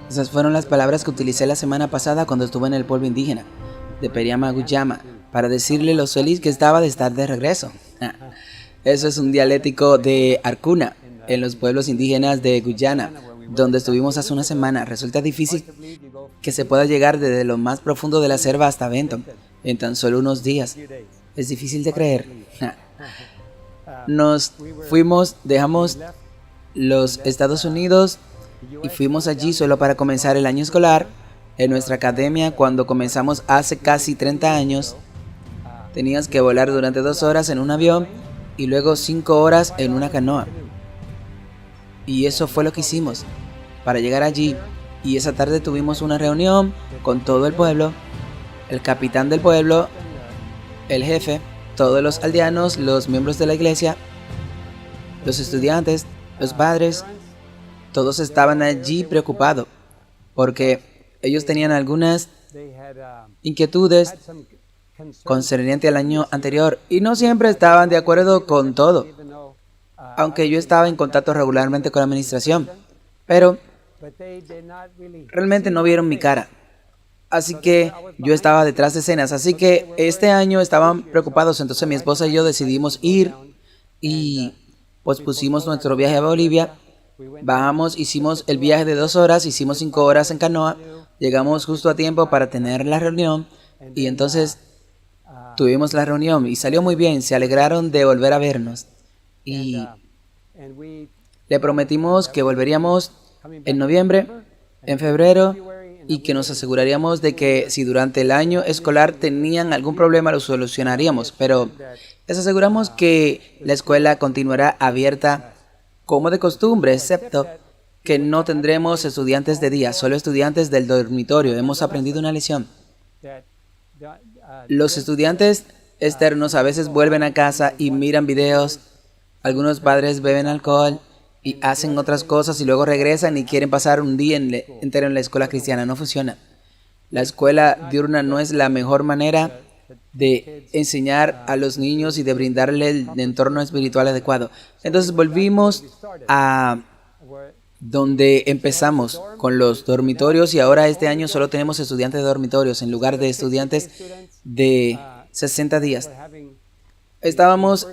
Esas fueron las palabras que utilicé la semana pasada cuando estuve en el pueblo indígena de Periama Guyama para decirle lo feliz que estaba de estar de regreso. Eso es un dialéctico de Arcuna en los pueblos indígenas de Guyana, donde estuvimos hace una semana. Resulta difícil que se pueda llegar desde lo más profundo de la selva hasta Benton en tan solo unos días. Es difícil de creer. Nos fuimos, dejamos los Estados Unidos y fuimos allí solo para comenzar el año escolar. En nuestra academia, cuando comenzamos hace casi 30 años, tenías que volar durante 2 horas en un avión y luego 5 horas en una canoa. Y eso fue lo que hicimos para llegar allí. Y esa tarde tuvimos una reunión con todo el pueblo, el capitán del pueblo, el jefe, todos los aldeanos, los miembros de la iglesia, los estudiantes, los padres. Todos estaban allí preocupados porque ellos tenían algunas inquietudes concerniente al año anterior y no siempre estaban de acuerdo con todo, aunque yo estaba en contacto regularmente con la administración, pero realmente no vieron mi cara. Así que yo estaba detrás de escenas, así que este año estaban preocupados, entonces mi esposa y yo decidimos ir y pospusimos nuestro viaje a Bolivia. Bajamos, hicimos el viaje de 2 horas, hicimos 5 horas en canoa, llegamos justo a tiempo para tener la reunión y entonces tuvimos la reunión y salió muy bien, se alegraron de volver a vernos y le prometimos que volveríamos en noviembre, en febrero y que nos aseguraríamos de que si durante el año escolar tenían algún problema lo solucionaríamos, pero les aseguramos que la escuela continuará abierta como de costumbre, excepto que no tendremos estudiantes de día, solo estudiantes del dormitorio. Hemos aprendido una lección. Los estudiantes externos a veces vuelven a casa y miran videos. Algunos padres beben alcohol y hacen otras cosas y luego regresan y quieren pasar un día entero en la escuela cristiana. No funciona. La escuela diurna no es la mejor manera de enseñar a los niños y de brindarle el entorno espiritual adecuado. Entonces volvimos a donde empezamos con los dormitorios y ahora este año solo tenemos estudiantes de dormitorios en lugar de estudiantes de 60 días. Estábamos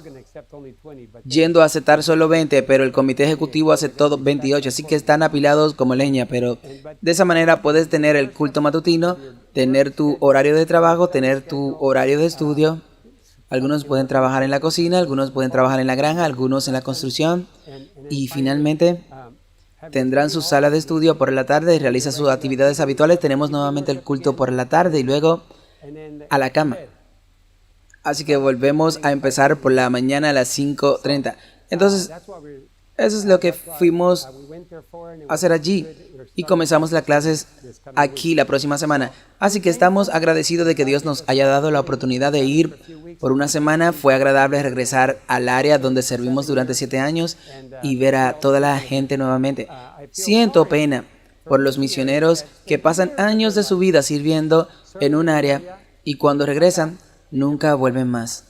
yendo a aceptar solo 20, pero el comité ejecutivo aceptó 28, así que están apilados como leña, pero de esa manera puedes tener el culto matutino, tener tu horario de trabajo, tener tu horario de estudio. Algunos pueden trabajar en la cocina, algunos pueden trabajar en la granja, algunos en la construcción y finalmente tendrán su sala de estudio por la tarde y realizan sus actividades habituales. Tenemos nuevamente el culto por la tarde y luego a la cama. Así que volvemos a empezar por la mañana a las 5:30. Entonces, eso es lo que fuimos a hacer allí. Y comenzamos las clases aquí la próxima semana. Así que estamos agradecidos de que Dios nos haya dado la oportunidad de ir por una semana. Fue agradable regresar al área donde servimos durante 7 años y ver a toda la gente nuevamente. Siento pena por los misioneros que pasan años de su vida sirviendo en un área y cuando regresan, nunca vuelven más.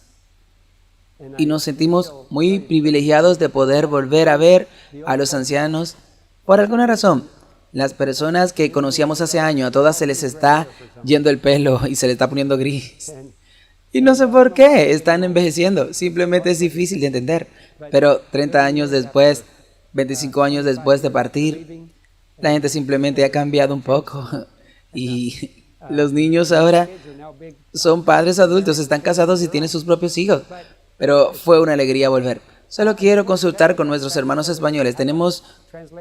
Y nos sentimos muy privilegiados de poder volver a ver a los ancianos. Por alguna razón, las personas que conocíamos hace años, a todas se les está yendo el pelo y se les está poniendo gris. Y no sé por qué, están envejeciendo. Simplemente es difícil de entender. Pero 30 años después, 25 años después de partir, la gente simplemente ha cambiado un poco. Y los niños ahora son padres adultos, están casados y tienen sus propios hijos. Pero fue una alegría volver. Solo quiero consultar con nuestros hermanos españoles. Tenemos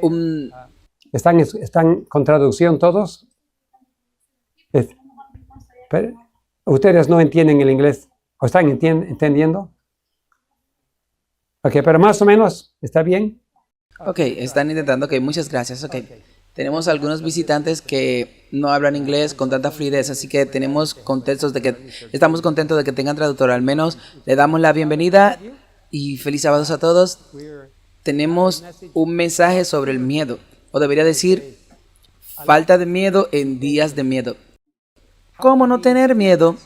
un... ¿Están con traducción todos? Pero, ¿ustedes no entienden el inglés? ¿O están entendiendo? Ok, pero más o menos, ¿está bien? Ok, están intentando. Ok, muchas gracias. Ok. Tenemos algunos visitantes que no hablan inglés con tanta fluidez, así que estamos contentos de que tengan traductor. Al menos le damos la bienvenida y feliz sábado a todos. Tenemos un mensaje sobre el miedo, o debería decir, falta de miedo en días de miedo. ¿Cómo no tener miedo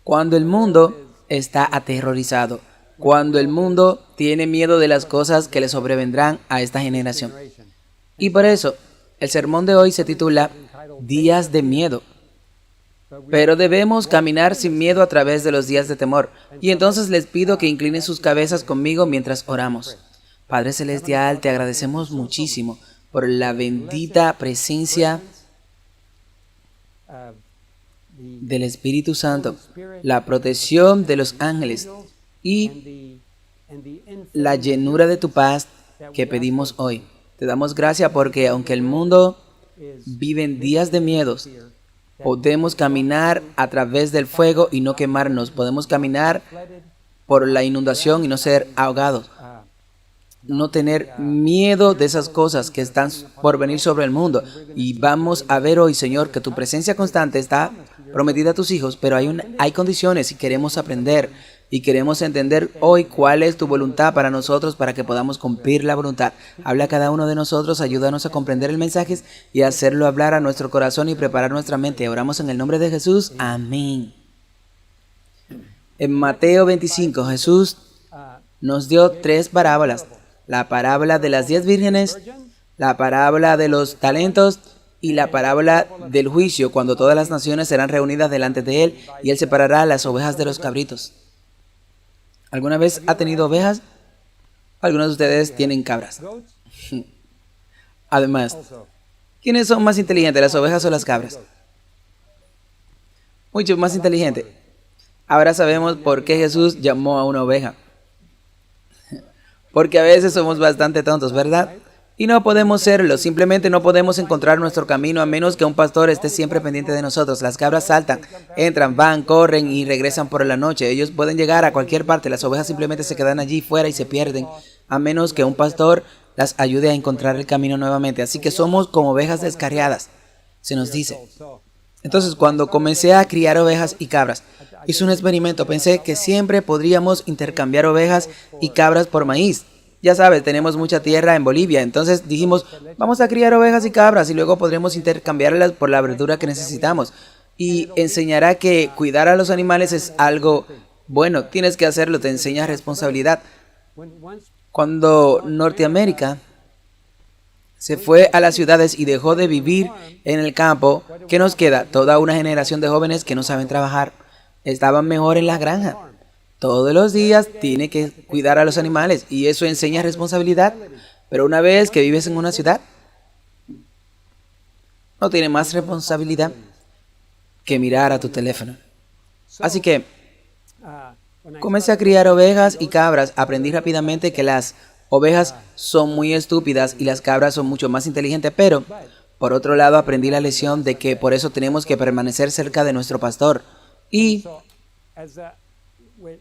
cuando el mundo está aterrorizado? cuando el mundo tiene miedo de las cosas que le sobrevendrán a esta generación. Y por eso, el sermón de hoy se titula Días de Miedo. Pero debemos caminar sin miedo a través de los días de temor. Y entonces les pido que inclinen sus cabezas conmigo mientras oramos. Padre Celestial, te agradecemos muchísimo por la bendita presencia del Espíritu Santo, la protección de los ángeles y la llenura de tu paz que pedimos hoy. Te damos gracias porque aunque el mundo vive en días de miedos, podemos caminar a través del fuego y no quemarnos. Podemos caminar por la inundación y no ser ahogados. No tener miedo de esas cosas que están por venir sobre el mundo. Y vamos a ver hoy, Señor, que tu presencia constante está prometida a tus hijos, pero hay condiciones y queremos aprender y queremos entender hoy cuál es tu voluntad para nosotros para que podamos cumplir la voluntad. Habla a cada uno de nosotros, ayúdanos a comprender el mensaje y hacerlo hablar a nuestro corazón y preparar nuestra mente. Oramos en el nombre de Jesús. Amén. En Mateo 25, Jesús nos dio 3 parábolas. La parábola de las 10 vírgenes, la parábola de los talentos y la parábola del juicio, cuando todas las naciones serán reunidas delante de él y él separará las ovejas de los cabritos. ¿Alguna vez ha tenido ovejas? Algunos de ustedes tienen cabras. Además, ¿quiénes son más inteligentes, las ovejas o las cabras? Mucho más inteligente. Ahora sabemos por qué Jesús llamó a una oveja. Porque a veces somos bastante tontos, ¿verdad? Y no podemos serlo, simplemente no podemos encontrar nuestro camino a menos que un pastor esté siempre pendiente de nosotros. Las cabras saltan, entran, van, corren y regresan por la noche. Ellos pueden llegar a cualquier parte, las ovejas simplemente se quedan allí fuera y se pierden, a menos que un pastor las ayude a encontrar el camino nuevamente. Así que somos como ovejas descarriadas, se nos dice. Entonces, cuando comencé a criar ovejas y cabras, hice un experimento. Pensé que siempre podríamos intercambiar ovejas y cabras por maíz. Ya sabes, tenemos mucha tierra en Bolivia, entonces dijimos, vamos a criar ovejas y cabras y luego podremos intercambiarlas por la verdura que necesitamos. Y enseñará que cuidar a los animales es algo bueno, tienes que hacerlo, te enseña responsabilidad. Cuando Norteamérica se fue a las ciudades y dejó de vivir en el campo, ¿qué nos queda? Toda una generación de jóvenes que no saben trabajar. Estaban mejor en la granja. Todos los días tiene que cuidar a los animales y eso enseña responsabilidad. Pero una vez que vives en una ciudad, no tiene más responsabilidad que mirar a tu teléfono. Así que comencé a criar ovejas y cabras. Aprendí rápidamente que las ovejas son muy estúpidas y las cabras son mucho más inteligentes, pero por otro lado aprendí la lección de que por eso tenemos que permanecer cerca de nuestro pastor. Y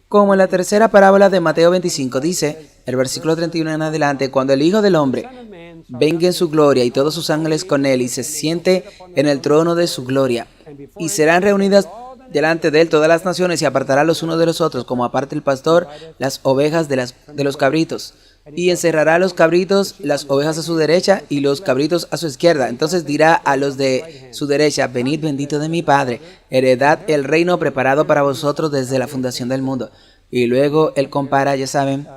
como en la tercera parábola de Mateo 25 dice, el versículo 31 en adelante, cuando el Hijo del Hombre venga en su gloria y todos sus ángeles con él y se siente en el trono de su gloria, y serán reunidas delante de él todas las naciones y apartará los unos de los otros, como aparta el pastor las ovejas de los cabritos. Y encerrará a los cabritos, las ovejas a su derecha y los cabritos a su izquierda. Entonces dirá a los de su derecha, venid bendito de mi Padre, heredad el reino preparado para vosotros desde la fundación del mundo. Y luego él compara, ya saben,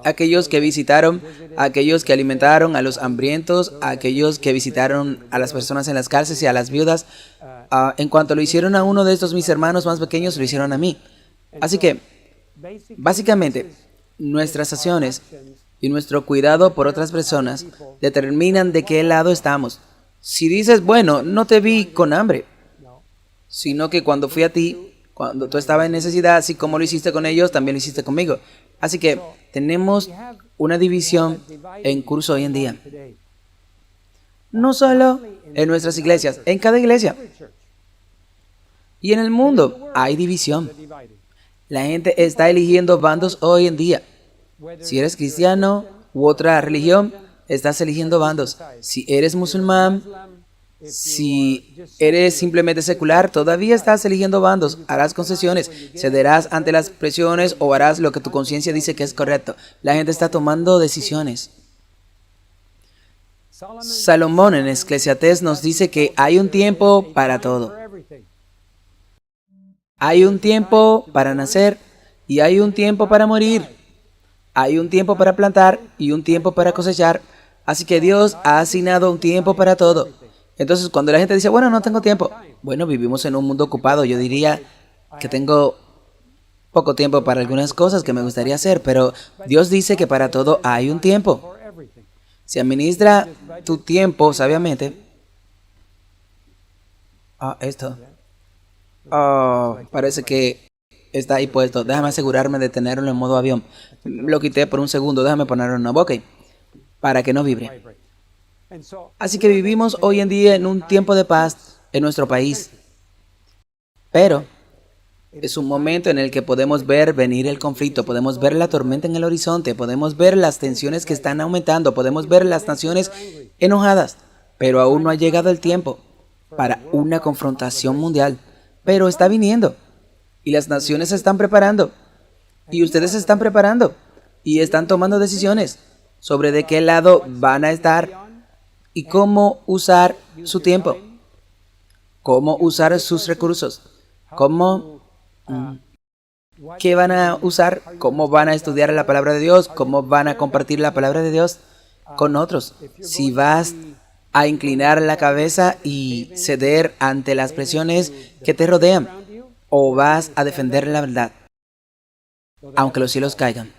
aquellos que visitaron, aquellos que alimentaron a los hambrientos, aquellos que visitaron a las personas en las cárceles y a las viudas. En cuanto lo hicieron a uno de estos mis hermanos más pequeños, lo hicieron a mí. Así que, básicamente, nuestras acciones y nuestro cuidado por otras personas determinan de qué lado estamos. Si dices, bueno, no te vi con hambre, sino que cuando fui a ti, cuando tú estabas en necesidad, así como lo hiciste con ellos, también lo hiciste conmigo. Así que tenemos una división en curso hoy en día. No solo en nuestras iglesias, en cada iglesia. Y en el mundo hay división. La gente está eligiendo bandos hoy en día. Si eres cristiano u otra religión, estás eligiendo bandos. Si eres musulmán, si eres simplemente secular, todavía estás eligiendo bandos. Harás concesiones, cederás ante las presiones o harás lo que tu conciencia dice que es correcto. La gente está tomando decisiones. Salomón en Eclesiastés nos dice que hay un tiempo para todo. Hay un tiempo para nacer Y hay un tiempo para morir. Hay un tiempo para plantar y un tiempo para cosechar. Así que Dios ha asignado un tiempo para todo. Entonces, cuando la gente dice, bueno, no tengo tiempo. Bueno, vivimos en un mundo ocupado. Yo diría que tengo poco tiempo para algunas cosas que me gustaría hacer, pero Dios dice que para todo hay un tiempo. Si administra tu tiempo sabiamente. Esto. Parece que está ahí puesto. Déjame asegurarme de tenerlo en modo avión. Lo quité por un segundo. Déjame ponerlo en una boca para que no vibre. Así que vivimos hoy en día en un tiempo de paz en nuestro país. Pero es un momento en el que podemos ver venir el conflicto, podemos ver la tormenta en el horizonte, podemos ver las tensiones que están aumentando, podemos ver las naciones enojadas, pero aún no ha llegado el tiempo para una confrontación mundial. Pero está viniendo y las naciones se están preparando y ustedes se están preparando y están tomando decisiones sobre de qué lado van a estar y cómo usar su tiempo, cómo usar sus recursos, qué van a usar, cómo van a estudiar la palabra de Dios, cómo van a compartir la palabra de Dios con otros. Si vas a inclinar la cabeza y ceder ante las presiones que te rodean, o vas a defender la verdad, aunque los cielos caigan.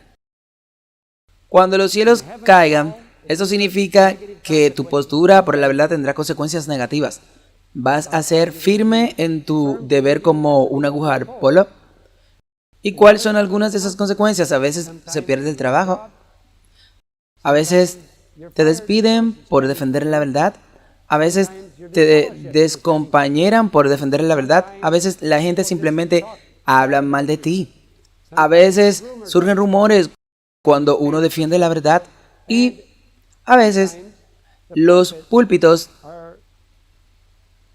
Cuando los cielos caigan, eso significa que tu postura por la verdad tendrá consecuencias negativas. ¿Vas a ser firme en tu deber como una aguja al polo? ¿Y cuáles son algunas de esas consecuencias? A veces se pierde el trabajo. A veces te despiden por defender la verdad. A veces te descompañeran por defender la verdad. A veces la gente simplemente habla mal de ti. A veces surgen rumores cuando uno defiende la verdad. Y a veces los púlpitos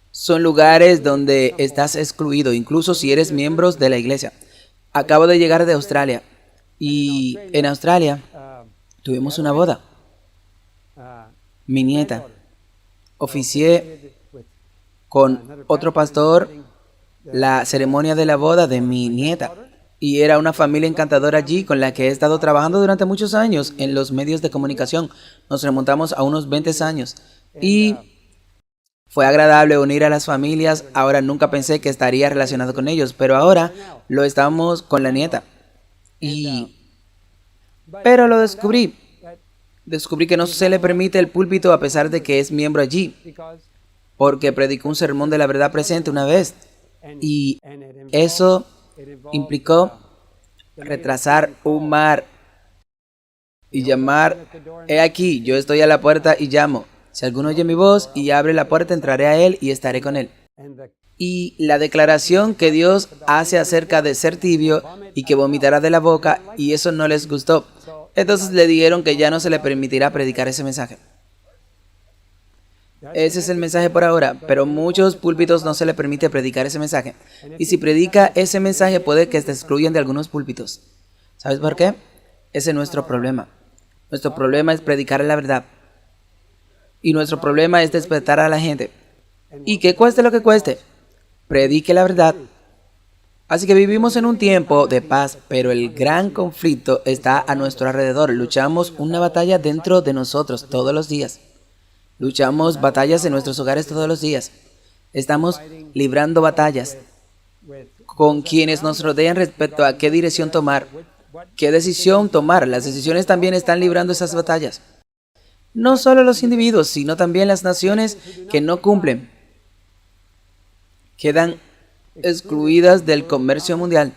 son lugares donde estás excluido, incluso si eres miembro de la iglesia. Acabo de llegar de Australia y en Australia tuvimos una boda. Mi nieta. Oficié con otro pastor la ceremonia de la boda de mi nieta. Y era una familia encantadora allí con la que he estado trabajando durante muchos años en los medios de comunicación. Nos remontamos a unos 20 años. Y fue agradable unir a las familias. Ahora nunca pensé que estaría relacionado con ellos, pero ahora lo estamos con la nieta. Pero lo descubrí. Descubrí que no se le permite el púlpito a pesar de que es miembro allí, porque predicó un sermón de la verdad presente una vez. Y eso implicó retrasar un mar y llamar: he aquí, yo estoy a la puerta y llamo. Si alguno oye mi voz y abre la puerta, entraré a él y estaré con él. Y la declaración que Dios hace acerca de ser tibio y que vomitará de la boca, y eso no les gustó. Entonces le dijeron que ya no se le permitirá predicar ese mensaje. Ese es el mensaje por ahora, pero muchos púlpitos no se le permite predicar ese mensaje. Y si predica ese mensaje puede que te excluyan de algunos púlpitos. ¿Sabes por qué? Ese es nuestro problema. Nuestro problema es predicar la verdad. Y nuestro problema es despertar a la gente. Y que cueste lo que cueste, predique la verdad. Así que vivimos en un tiempo de paz, pero el gran conflicto está a nuestro alrededor. Luchamos una batalla dentro de nosotros todos los días. Luchamos batallas en nuestros hogares todos los días. Estamos librando batallas con quienes nos rodean respecto a qué dirección tomar, qué decisión tomar. Las decisiones también están librando esas batallas. No solo los individuos, sino también las naciones que no cumplen. Quedan excluidas del comercio mundial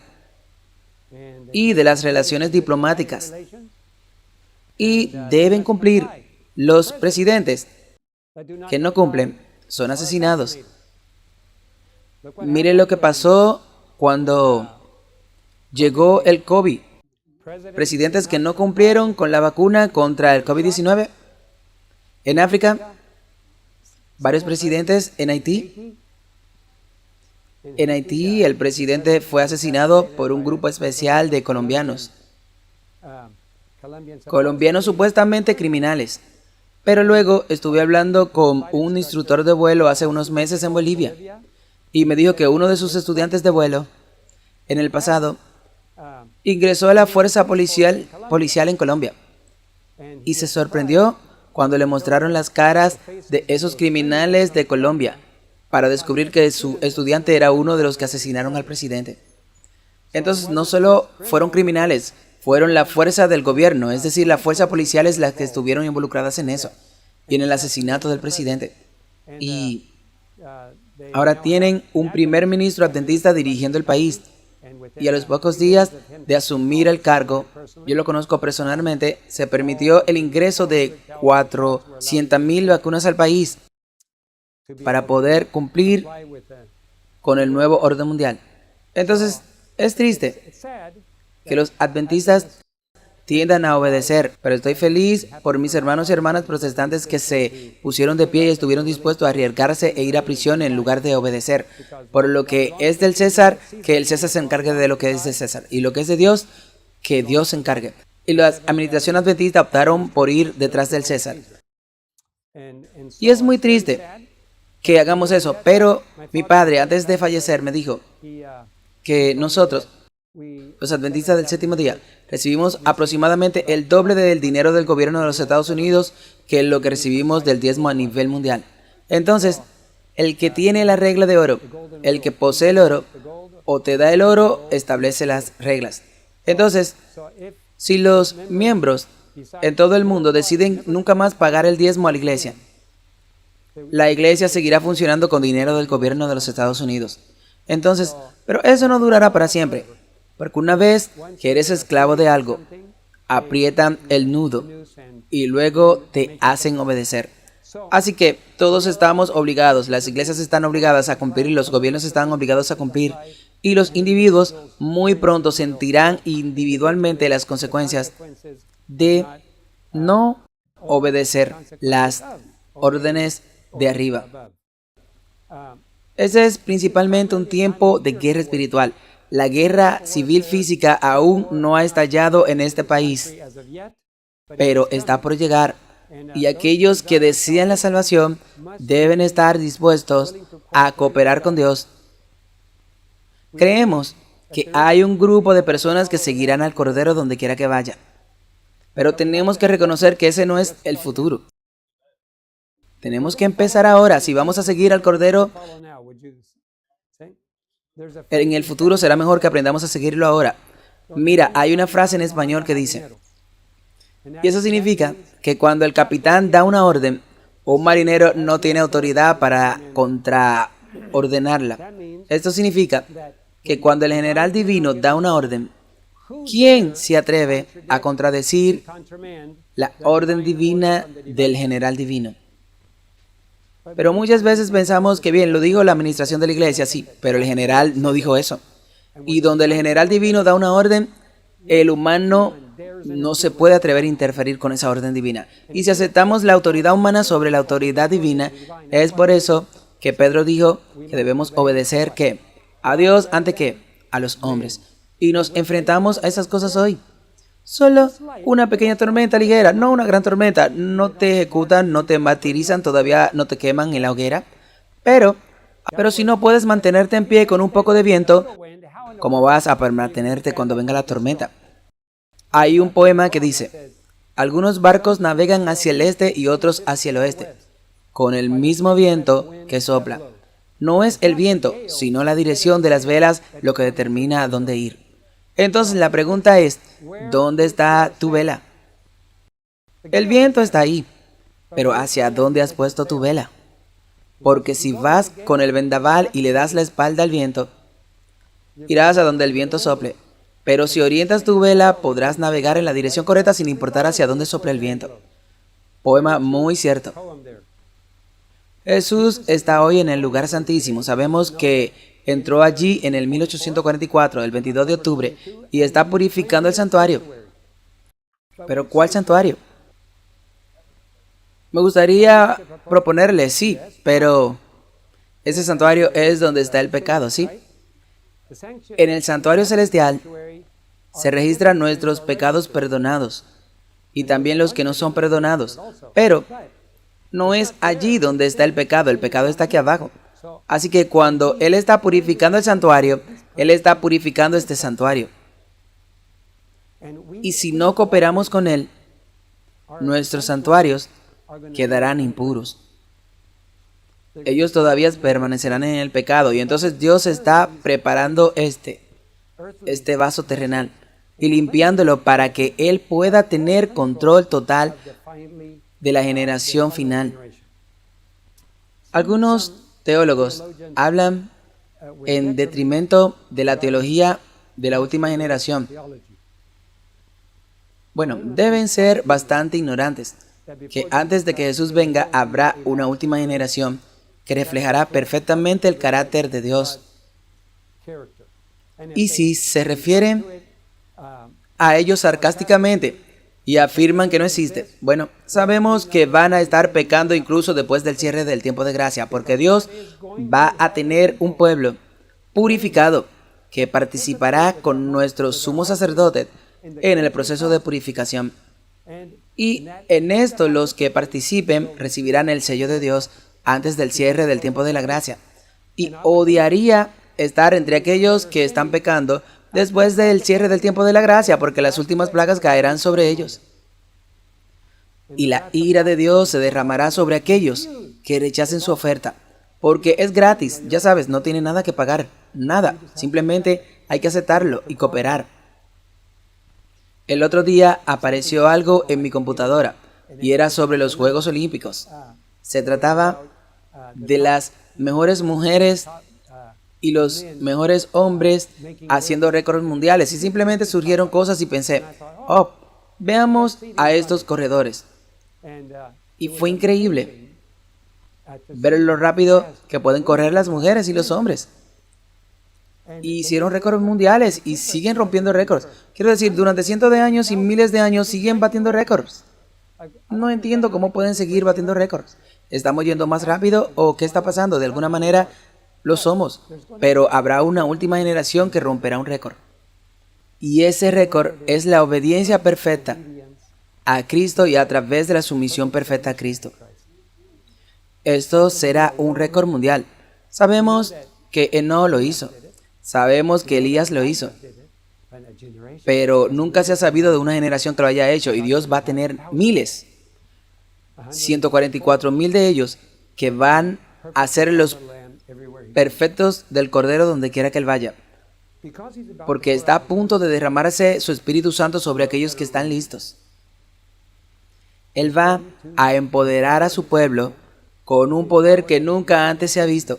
y de las relaciones diplomáticas. Y deben cumplir. Los presidentes que no cumplen son asesinados. Miren lo que pasó cuando llegó el COVID. Presidentes que no cumplieron con la vacuna contra el COVID-19. En África, varios presidentes. En Haití. En Haití, el presidente fue asesinado por un grupo especial de colombianos. Colombianos supuestamente criminales. Pero luego estuve hablando con un instructor de vuelo hace unos meses en Bolivia y me dijo que uno de sus estudiantes de vuelo en el pasado ingresó a la fuerza policial en Colombia y se sorprendió cuando le mostraron las caras de esos criminales de Colombia para descubrir que su estudiante era uno de los que asesinaron al presidente. Entonces, no solo fueron criminales, fueron la fuerza del gobierno, es decir, la fuerza policial es las que estuvieron involucradas en eso y en el asesinato del presidente. Y ahora tienen un primer ministro adventista dirigiendo el país. Y a los pocos días de asumir el cargo, yo lo conozco personalmente, se permitió el ingreso de 400,000 vacunas al país para poder cumplir con el nuevo orden mundial. Entonces, es triste que los adventistas tiendan a obedecer, pero estoy feliz por mis hermanos y hermanas protestantes que se pusieron de pie y estuvieron dispuestos a arriesgarse e ir a prisión en lugar de obedecer. Por lo que es del César, que el César se encargue de lo que es de César, y lo que es de Dios, que Dios se encargue. Y la administración adventista optaron por ir detrás del César. Y es muy triste que hagamos eso, pero mi padre antes de fallecer me dijo que nosotros, los adventistas del séptimo día, recibimos aproximadamente el doble del dinero del gobierno de los Estados Unidos que lo que recibimos del diezmo a nivel mundial. Entonces, el que tiene la regla de oro, el que posee el oro, o te da el oro, establece las reglas. Entonces, si los miembros en todo el mundo deciden nunca más pagar el diezmo a la iglesia seguirá funcionando con dinero del gobierno de los Estados Unidos. Entonces, pero eso no durará para siempre. Porque una vez que eres esclavo de algo, aprietan el nudo y luego te hacen obedecer. Así que todos estamos obligados, las iglesias están obligadas a cumplir y los gobiernos están obligados a cumplir. Y los individuos muy pronto sentirán individualmente las consecuencias de no obedecer las órdenes de arriba. Ese es principalmente un tiempo de guerra espiritual. La guerra civil física aún no ha estallado en este país, pero está por llegar. Y aquellos que desean la salvación deben estar dispuestos a cooperar con Dios. Creemos que hay un grupo de personas que seguirán al Cordero donde quiera que vaya. Pero tenemos que reconocer que ese no es el futuro. Tenemos que empezar ahora. Si vamos a seguir al Cordero, en el futuro será mejor que aprendamos a seguirlo ahora. Mira, hay una frase en español que dice, y eso significa que cuando el capitán da una orden, un marinero no tiene autoridad para contraordenarla. Esto significa que cuando el general divino da una orden, ¿quién se atreve a contradecir la orden divina del general divino? Pero muchas veces pensamos que bien, lo dijo la administración de la iglesia, sí, pero el general no dijo eso. Y donde el general divino da una orden, el humano no se puede atrever a interferir con esa orden divina. Y si aceptamos la autoridad humana sobre la autoridad divina, es por eso que Pedro dijo que debemos obedecer ¿qué? A Dios antes que a los hombres. Y nos enfrentamos a esas cosas hoy. Solo una pequeña tormenta ligera, no una gran tormenta. No te ejecutan, no te martirizan, todavía no te queman en la hoguera. Pero si no puedes mantenerte en pie con un poco de viento, ¿cómo vas a mantenerte cuando venga la tormenta? Hay un poema que dice, algunos barcos navegan hacia el este y otros hacia el oeste, con el mismo viento que sopla. No es el viento, sino la dirección de las velas lo que determina a dónde ir. Entonces la pregunta es, ¿dónde está tu vela? El viento está ahí, pero ¿hacia dónde has puesto tu vela? Porque si vas con el vendaval y le das la espalda al viento, irás a donde el viento sople. Pero si orientas tu vela, podrás navegar en la dirección correcta sin importar hacia dónde sople el viento. Poema muy cierto. Jesús está hoy en el lugar santísimo. Sabemos que entró allí en el 1844, el 22 de octubre, y está purificando el santuario. ¿Pero cuál santuario? Me gustaría proponerle, sí, pero ese santuario es donde está el pecado, ¿sí? En el santuario celestial se registran nuestros pecados perdonados y también los que no son perdonados, pero no es allí donde está el pecado está aquí abajo. Así que cuando Él está purificando el santuario, Él está purificando este santuario. Y si no cooperamos con Él, nuestros santuarios quedarán impuros. Ellos todavía permanecerán en el pecado. Y entonces Dios está preparando este vaso terrenal y limpiándolo para que Él pueda tener control total de la generación final. Algunos teólogos hablan en detrimento de la teología de la última generación. Bueno, deben ser bastante ignorantes, que antes de que Jesús venga habrá una última generación que reflejará perfectamente el carácter de Dios. Y si se refieren a ellos sarcásticamente y afirman que no existe, bueno, sabemos que van a estar pecando incluso después del cierre del tiempo de gracia, porque Dios va a tener un pueblo purificado que participará con nuestro sumo sacerdote en el proceso de purificación. Y en esto los que participen recibirán el sello de Dios antes del cierre del tiempo de la gracia. Y odiaría estar entre aquellos que están pecando después del cierre del tiempo de la gracia, porque las últimas plagas caerán sobre ellos. Y la ira de Dios se derramará sobre aquellos que rechacen su oferta, porque es gratis, ya sabes, no tiene nada que pagar, nada, simplemente hay que aceptarlo y cooperar. El otro día apareció algo en mi computadora y era sobre los Juegos Olímpicos. Se trataba de las mejores mujeres y los mejores hombres haciendo récords mundiales y simplemente surgieron cosas y pensé, oh, veamos a estos corredores. Y fue increíble ver lo rápido que pueden correr las mujeres y los hombres. Y hicieron récords mundiales y siguen rompiendo récords. Quiero decir, durante cientos de años y miles de años siguen batiendo récords. No entiendo cómo pueden seguir batiendo récords. ¿Estamos yendo más rápido o qué está pasando? De alguna manera lo somos, pero habrá una última generación que romperá un récord. Y ese récord es la obediencia perfecta a Cristo y a través de la sumisión perfecta a Cristo. Esto será un récord mundial. Sabemos que Enoc lo hizo. Sabemos que Elías lo hizo. Pero nunca se ha sabido de una generación que lo haya hecho y Dios va a tener miles. 144,000 de ellos que van a ser los perfectos del Cordero donde quiera que Él vaya. Porque está a punto de derramarse su Espíritu Santo sobre aquellos que están listos. Él va a empoderar a su pueblo con un poder que nunca antes se ha visto.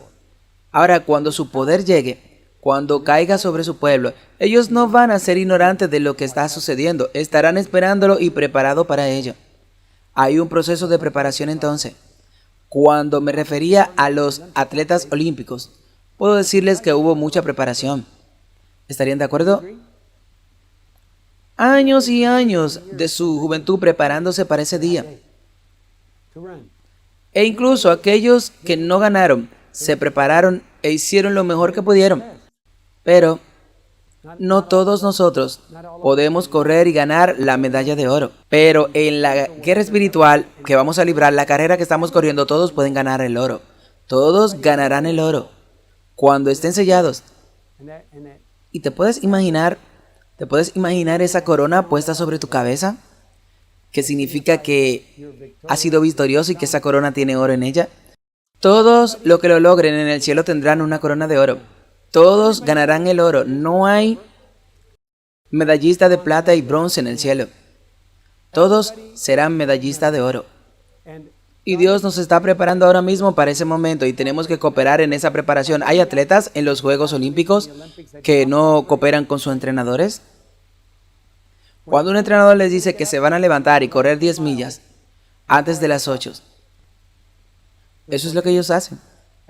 Ahora, cuando su poder llegue, cuando caiga sobre su pueblo, ellos no van a ser ignorantes de lo que está sucediendo, estarán esperándolo y preparados para ello. Hay un proceso de preparación entonces. Cuando me refería a los atletas olímpicos, puedo decirles que hubo mucha preparación. ¿Estarían de acuerdo? Años y años de su juventud preparándose para ese día. E incluso aquellos que no ganaron, se prepararon e hicieron lo mejor que pudieron. Pero no todos nosotros podemos correr y ganar la medalla de oro. Pero en la guerra espiritual que vamos a librar, la carrera que estamos corriendo, todos pueden ganar el oro. Todos ganarán el oro cuando estén sellados. ¿Y te puedes imaginar esa corona puesta sobre tu cabeza? ¿Qué significa que has sido victorioso y que esa corona tiene oro en ella? Todos los que lo logren en el cielo tendrán una corona de oro. Todos ganarán el oro. No hay medallista de plata y bronce en el cielo. Todos serán medallistas de oro. Y Dios nos está preparando ahora mismo para ese momento y tenemos que cooperar en esa preparación. ¿Hay atletas en los Juegos Olímpicos que no cooperan con sus entrenadores? Cuando un entrenador les dice que se van a levantar y correr 10 millas antes de las 8, eso es lo que ellos hacen.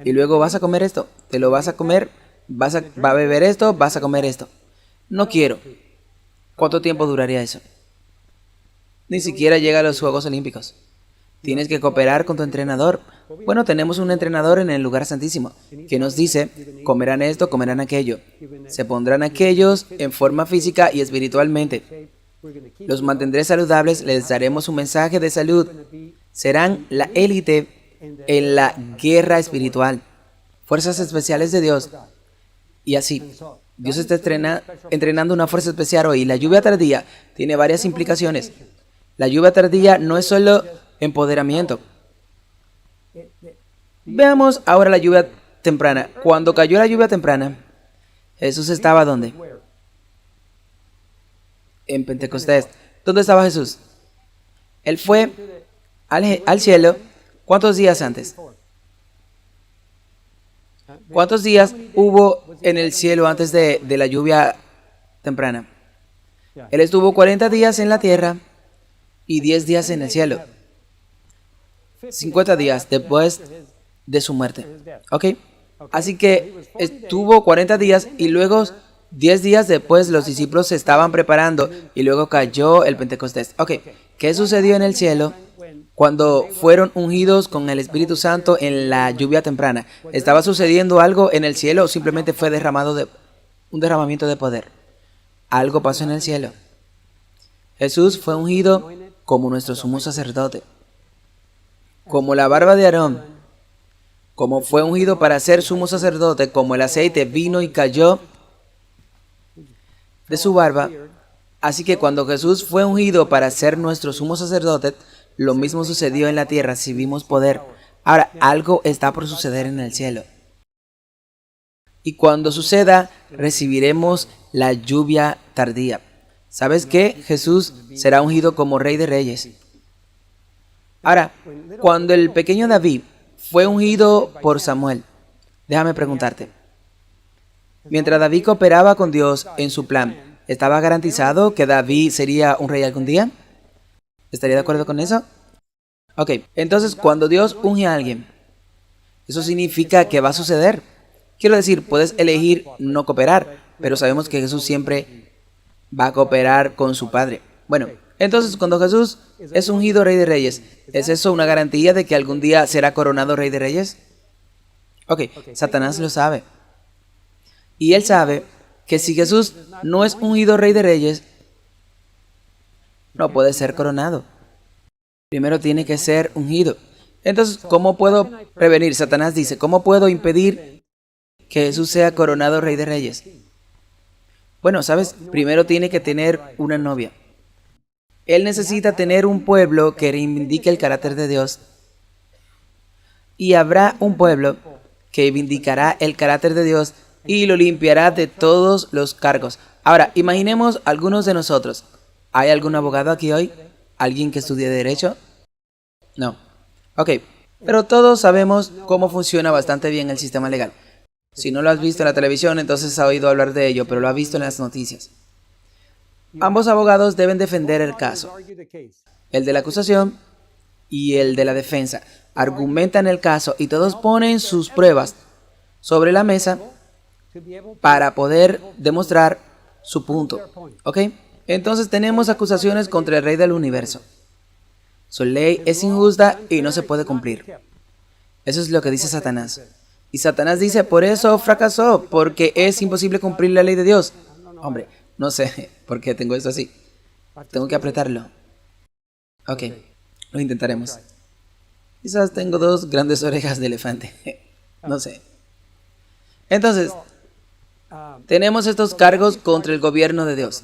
Y luego vas a comer esto, te lo vas a comer, va a beber esto, vas a comer esto. No quiero. ¿Cuánto tiempo duraría eso? Ni siquiera llega a los Juegos Olímpicos. Tienes que cooperar con tu entrenador. Bueno, tenemos un entrenador en el lugar santísimo que nos dice, comerán esto, comerán aquello. Se pondrán aquellos en forma física y espiritualmente. Los mantendré saludables, les daremos un mensaje de salud. Serán la élite en la guerra espiritual. Fuerzas especiales de Dios. Y así. Dios está entrenando una fuerza especial hoy. La lluvia tardía tiene varias implicaciones. La lluvia tardía no es solo empoderamiento. Veamos ahora la lluvia temprana. Cuando cayó la lluvia temprana, Jesús estaba ¿dónde? En Pentecostés. ¿Dónde estaba Jesús? Él fue al cielo. ¿Cuántos días antes? ¿Cuántos días hubo en el cielo antes de la lluvia temprana? Él estuvo 40 días en la tierra y 10 días en el cielo. 50 días después de su muerte. ¿Ok? Así que estuvo 40 días y luego 10 días después los discípulos se estaban preparando y luego cayó el Pentecostés. Ok, ¿qué sucedió en el cielo cuando fueron ungidos con el Espíritu Santo en la lluvia temprana? ¿Estaba sucediendo algo en el cielo o simplemente fue un derramamiento de poder? Algo pasó en el cielo. Jesús fue ungido como nuestro sumo sacerdote, como la barba de Aarón, como fue ungido para ser sumo sacerdote, como el aceite vino y cayó de su barba. Así que cuando Jesús fue ungido para ser nuestro sumo sacerdote, lo mismo sucedió en la tierra, recibimos poder. Ahora, algo está por suceder en el cielo. Y cuando suceda, recibiremos la lluvia tardía. ¿Sabes qué? Jesús será ungido como Rey de Reyes. Ahora, cuando el pequeño David fue ungido por Samuel, déjame preguntarte. Mientras David cooperaba con Dios en su plan, ¿estaba garantizado que David sería un rey algún día? ¿Estaría de acuerdo con eso? Ok, entonces cuando Dios unge a alguien, eso significa que va a suceder. Quiero decir, puedes elegir no cooperar, pero sabemos que Jesús siempre va a cooperar con su Padre. Bueno, entonces cuando Jesús es ungido Rey de Reyes, ¿es eso una garantía de que algún día será coronado Rey de Reyes? Ok, Satanás lo sabe. Y él sabe que si Jesús no es ungido Rey de Reyes, no puede ser coronado. Primero tiene que ser ungido. Entonces, ¿cómo puedo prevenir? Satanás dice, ¿cómo puedo impedir que Jesús sea coronado Rey de Reyes? Bueno, ¿sabes? Primero tiene que tener una novia. Él necesita tener un pueblo que reivindique el carácter de Dios. Y habrá un pueblo que vindicará el carácter de Dios y lo limpiará de todos los cargos. Ahora, imaginemos algunos de nosotros. ¿Hay algún abogado aquí hoy? ¿Alguien que estudie Derecho? No. Ok, pero todos sabemos cómo funciona bastante bien el sistema legal. Si no lo has visto en la televisión, entonces has oído hablar de ello, pero lo has visto en las noticias. Ambos abogados deben defender el caso. El de la acusación y el de la defensa argumentan el caso y todos ponen sus pruebas sobre la mesa para poder demostrar su punto. ¿Ok? Entonces tenemos acusaciones contra el Rey del Universo. Su ley es injusta y no se puede cumplir. Eso es lo que dice Satanás. Y Satanás dice, por eso fracasó, porque es imposible cumplir la ley de Dios. Hombre, no sé por qué tengo esto así. Tengo que apretarlo. Ok, lo intentaremos. Quizás tengo dos grandes orejas de elefante. No sé. Entonces, tenemos estos cargos contra el gobierno de Dios.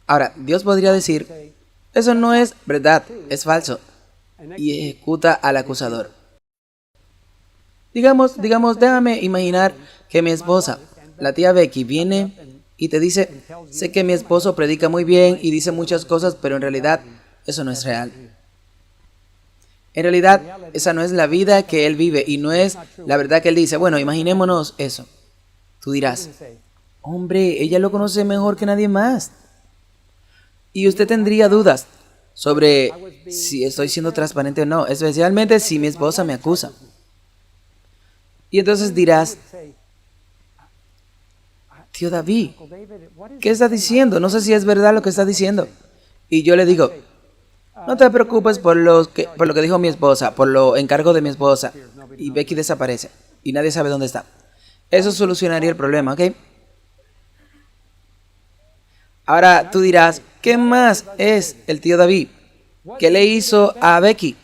Ahora, Dios podría decir, eso no es verdad, es falso, y ejecuta al acusador. Digamos, déjame imaginar que mi esposa, la tía Becky, viene y te dice, sé que mi esposo predica muy bien y dice muchas cosas, pero en realidad eso no es real. En realidad, esa no es la vida que él vive y no es la verdad que él dice. Bueno, imaginémonos eso. Tú dirás, hombre, ella lo conoce mejor que nadie más. Y usted tendría dudas sobre si estoy siendo transparente o no, especialmente si mi esposa me acusa. Y entonces dirás, tío David, ¿qué está diciendo? No sé si es verdad lo que está diciendo. Y yo le digo, no te preocupes por lo que dijo mi esposa, por lo encargo de mi esposa. Y Becky desaparece y nadie sabe dónde está. Eso solucionaría el problema, ¿ok? Ahora tú dirás, ¿qué más es el tío David? ¿Qué le hizo a Becky?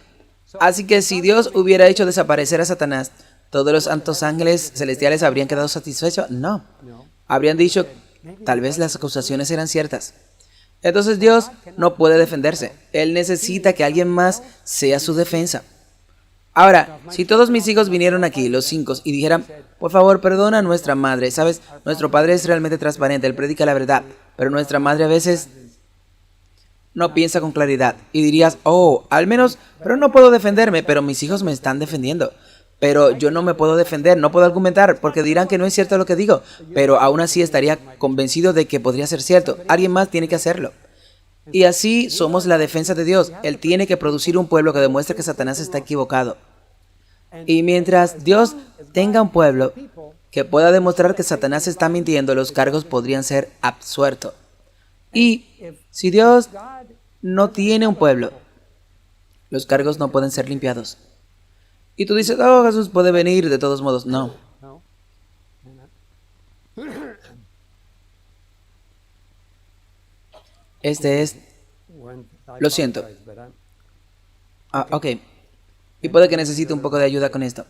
Así que si Dios hubiera hecho desaparecer a Satanás, ¿todos los santos ángeles celestiales habrían quedado satisfechos? No. Habrían dicho, tal vez las acusaciones eran ciertas. Entonces Dios no puede defenderse. Él necesita que alguien más sea su defensa. Ahora, si todos mis hijos vinieron aquí, los 5, y dijeran, por favor, perdona a nuestra madre. Sabes, nuestro padre es realmente transparente, él predica la verdad, pero nuestra madre a veces no piensa con claridad. Y dirías, oh, al menos, pero no puedo defenderme, pero mis hijos me están defendiendo. Pero yo no me puedo defender, no puedo argumentar, porque dirán que no es cierto lo que digo, pero aún así estaría convencido de que podría ser cierto. Alguien más tiene que hacerlo. Y así somos la defensa de Dios. Él tiene que producir un pueblo que demuestre que Satanás está equivocado. Y mientras Dios tenga un pueblo que pueda demostrar que Satanás está mintiendo, los cargos podrían ser absueltos. Y si Dios no tiene un pueblo, los cargos no pueden ser limpiados. Y tú dices, oh, Jesús puede venir de todos modos. No. Este es... Lo siento. Ok. Y puede que necesite un poco de ayuda con esto.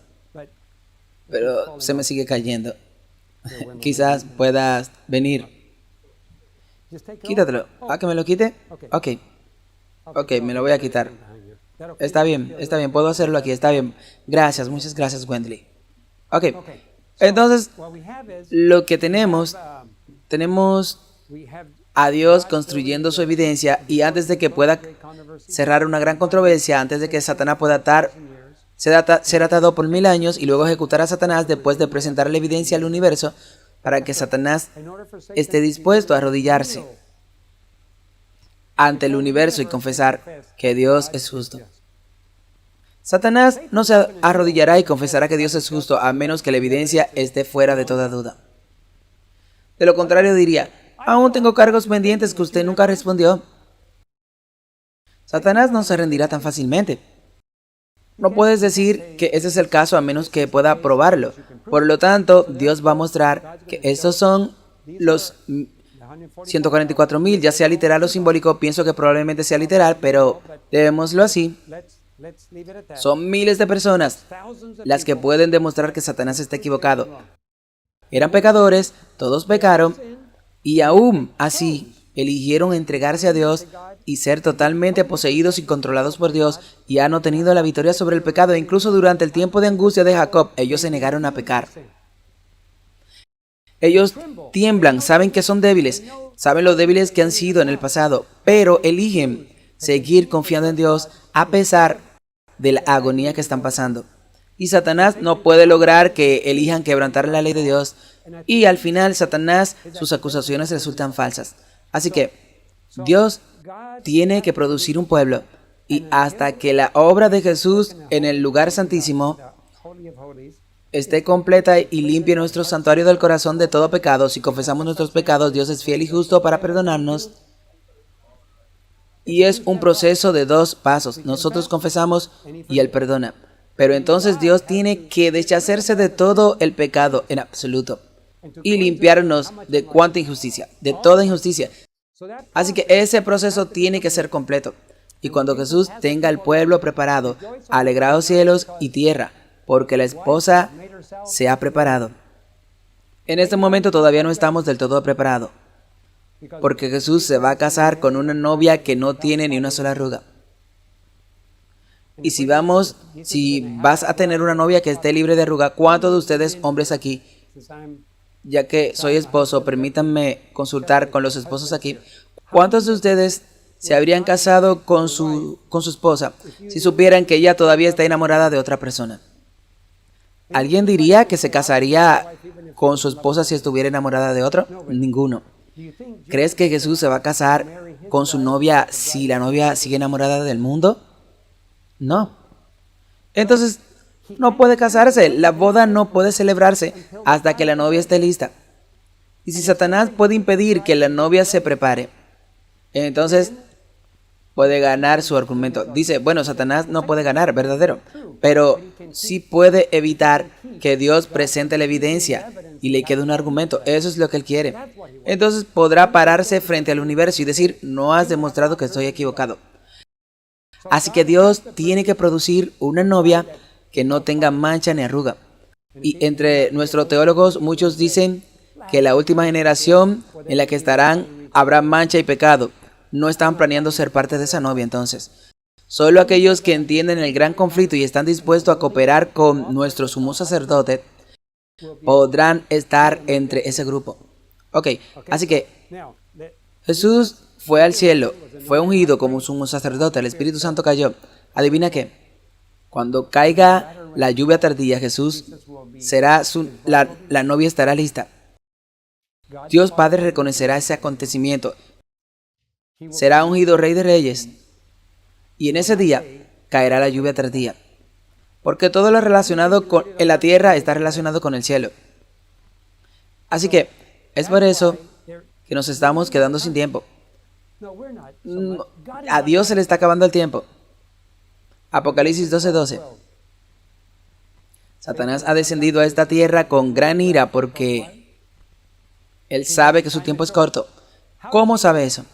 Pero se me sigue cayendo. Quizás puedas venir. Quítatelo. ¿Que me lo quite? Ok. Ok, me lo voy a quitar. Está bien, puedo hacerlo aquí, está bien. Gracias, muchas gracias, Wendley. Ok. Entonces, lo que tenemos a Dios construyendo su evidencia, y antes de que pueda cerrar una gran controversia, antes de que Satanás pueda ser atado por 1000 años y luego ejecutar a Satanás después de presentar la evidencia al universo, para que Satanás esté dispuesto a arrodillarse ante el universo y confesar que Dios es justo. Satanás no se arrodillará y confesará que Dios es justo a menos que la evidencia esté fuera de toda duda. De lo contrario diría, aún tengo cargos pendientes que usted nunca respondió. Satanás no se rendirá tan fácilmente. No puedes decir que ese es el caso a menos que pueda probarlo. Por lo tanto, Dios va a mostrar que estos son los 144,000, ya sea literal o simbólico. Pienso que probablemente sea literal, pero debémoslo así. Son miles de personas las que pueden demostrar que Satanás está equivocado. Eran pecadores, todos pecaron, y aún así eligieron entregarse a Dios y ser totalmente poseídos y controlados por Dios, y han obtenido la victoria sobre el pecado. E incluso durante el tiempo de angustia de Jacob, ellos se negaron a pecar. Ellos tiemblan, saben que son débiles, saben lo débiles que han sido en el pasado, pero eligen seguir confiando en Dios a pesar de la agonía que están pasando. Y Satanás no puede lograr que elijan quebrantar la ley de Dios, y al final Satanás, sus acusaciones resultan falsas. Así que Dios tiene que producir un pueblo, y hasta que la obra de Jesús en el lugar santísimo esté completa y limpie nuestro santuario del corazón de todo pecado, si confesamos nuestros pecados, Dios es fiel y justo para perdonarnos. Y es un proceso de 2 pasos. Nosotros confesamos y Él perdona. Pero entonces Dios tiene que deshacerse de todo el pecado en absoluto y limpiarnos de cuánta injusticia, de toda injusticia. Así que ese proceso tiene que ser completo. Y cuando Jesús tenga el pueblo preparado, alegraos cielos y tierra, porque la esposa se ha preparado. En este momento todavía no estamos del todo preparados, porque Jesús se va a casar con una novia que no tiene ni una sola arruga. Y si vas a tener una novia que esté libre de arruga, ¿cuántos de ustedes, hombres aquí, ya que soy esposo, permítanme consultar con los esposos aquí, ¿cuántos de ustedes se habrían casado con su esposa si supieran que ella todavía está enamorada de otra persona? ¿Alguien diría que se casaría con su esposa si estuviera enamorada de otro? Ninguno. ¿Crees que Jesús se va a casar con su novia si la novia sigue enamorada del mundo? No. Entonces, no puede casarse. La boda no puede celebrarse hasta que la novia esté lista. Y si Satanás puede impedir que la novia se prepare, entonces puede ganar su argumento. Dice, bueno, Satanás no puede ganar, verdadero, pero sí puede evitar que Dios presente la evidencia y le quede un argumento. Eso es lo que él quiere. Entonces podrá pararse frente al universo y decir, no has demostrado que estoy equivocado. Así que Dios tiene que producir una novia que no tenga mancha ni arruga. Y entre nuestros teólogos muchos dicen que la última generación en la que estarán habrá mancha y pecado. No están planeando ser parte de esa novia entonces. Solo aquellos que entienden el gran conflicto y están dispuestos a cooperar con nuestro sumo sacerdote podrán estar entre ese grupo. Ok, así que Jesús fue al cielo, fue ungido como sumo sacerdote, el Espíritu Santo cayó. ¿Adivina qué? Cuando caiga la lluvia tardía, Jesús será la novia estará lista. Dios Padre reconocerá ese acontecimiento. Será ungido Rey de Reyes. Y en ese día caerá la lluvia tardía. Porque todo lo relacionado en la tierra está relacionado con el cielo. Así que es por eso que nos estamos quedando sin tiempo. A Dios se le está acabando el tiempo. Apocalipsis 12:12. Satanás ha descendido a esta tierra con gran ira porque él sabe que su tiempo es corto. ¿Cómo sabe eso?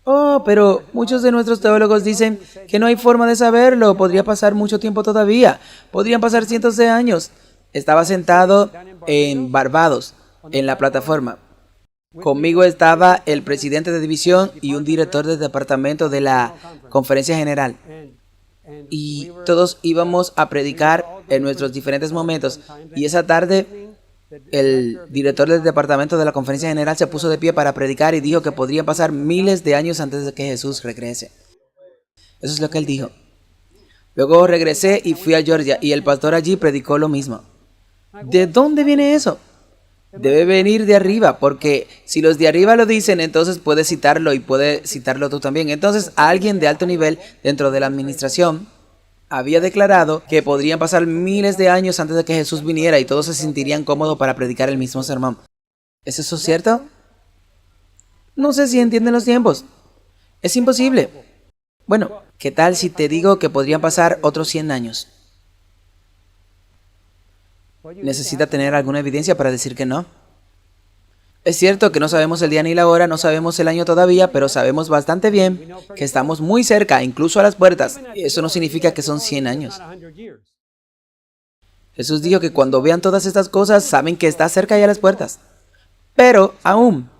Oh, pero muchos de nuestros teólogos dicen que no hay forma de saberlo. Podría pasar mucho tiempo todavía. Podrían pasar cientos de años. Estaba sentado en Barbados, en la plataforma. Conmigo estaba el presidente de división y un director del departamento de la conferencia general. Y todos íbamos a predicar en nuestros diferentes momentos. Y esa tarde el director del departamento de la conferencia general se puso de pie para predicar y dijo que podrían pasar miles de años antes de que Jesús regrese. Eso es lo que él dijo. Luego regresé y fui a Georgia y el pastor allí predicó lo mismo. ¿De dónde viene eso? Debe venir de arriba, porque si los de arriba lo dicen, entonces puedes citarlo y puedes citarlo tú también. Entonces alguien de alto nivel dentro de la administración había declarado que podrían pasar miles de años antes de que Jesús viniera y todos se sentirían cómodos para predicar el mismo sermón. ¿Es eso cierto? No sé si entienden los tiempos. Es imposible. Bueno, ¿qué tal si te digo que podrían pasar otros 100 años? ¿Necesita tener alguna evidencia para decir que no? Es cierto que no sabemos el día ni la hora, no sabemos el año todavía, pero sabemos bastante bien que estamos muy cerca, incluso a las puertas. Y eso no significa que son 100 años. Jesús dijo que cuando vean todas estas cosas, saben que está cerca y a las puertas. Pero aún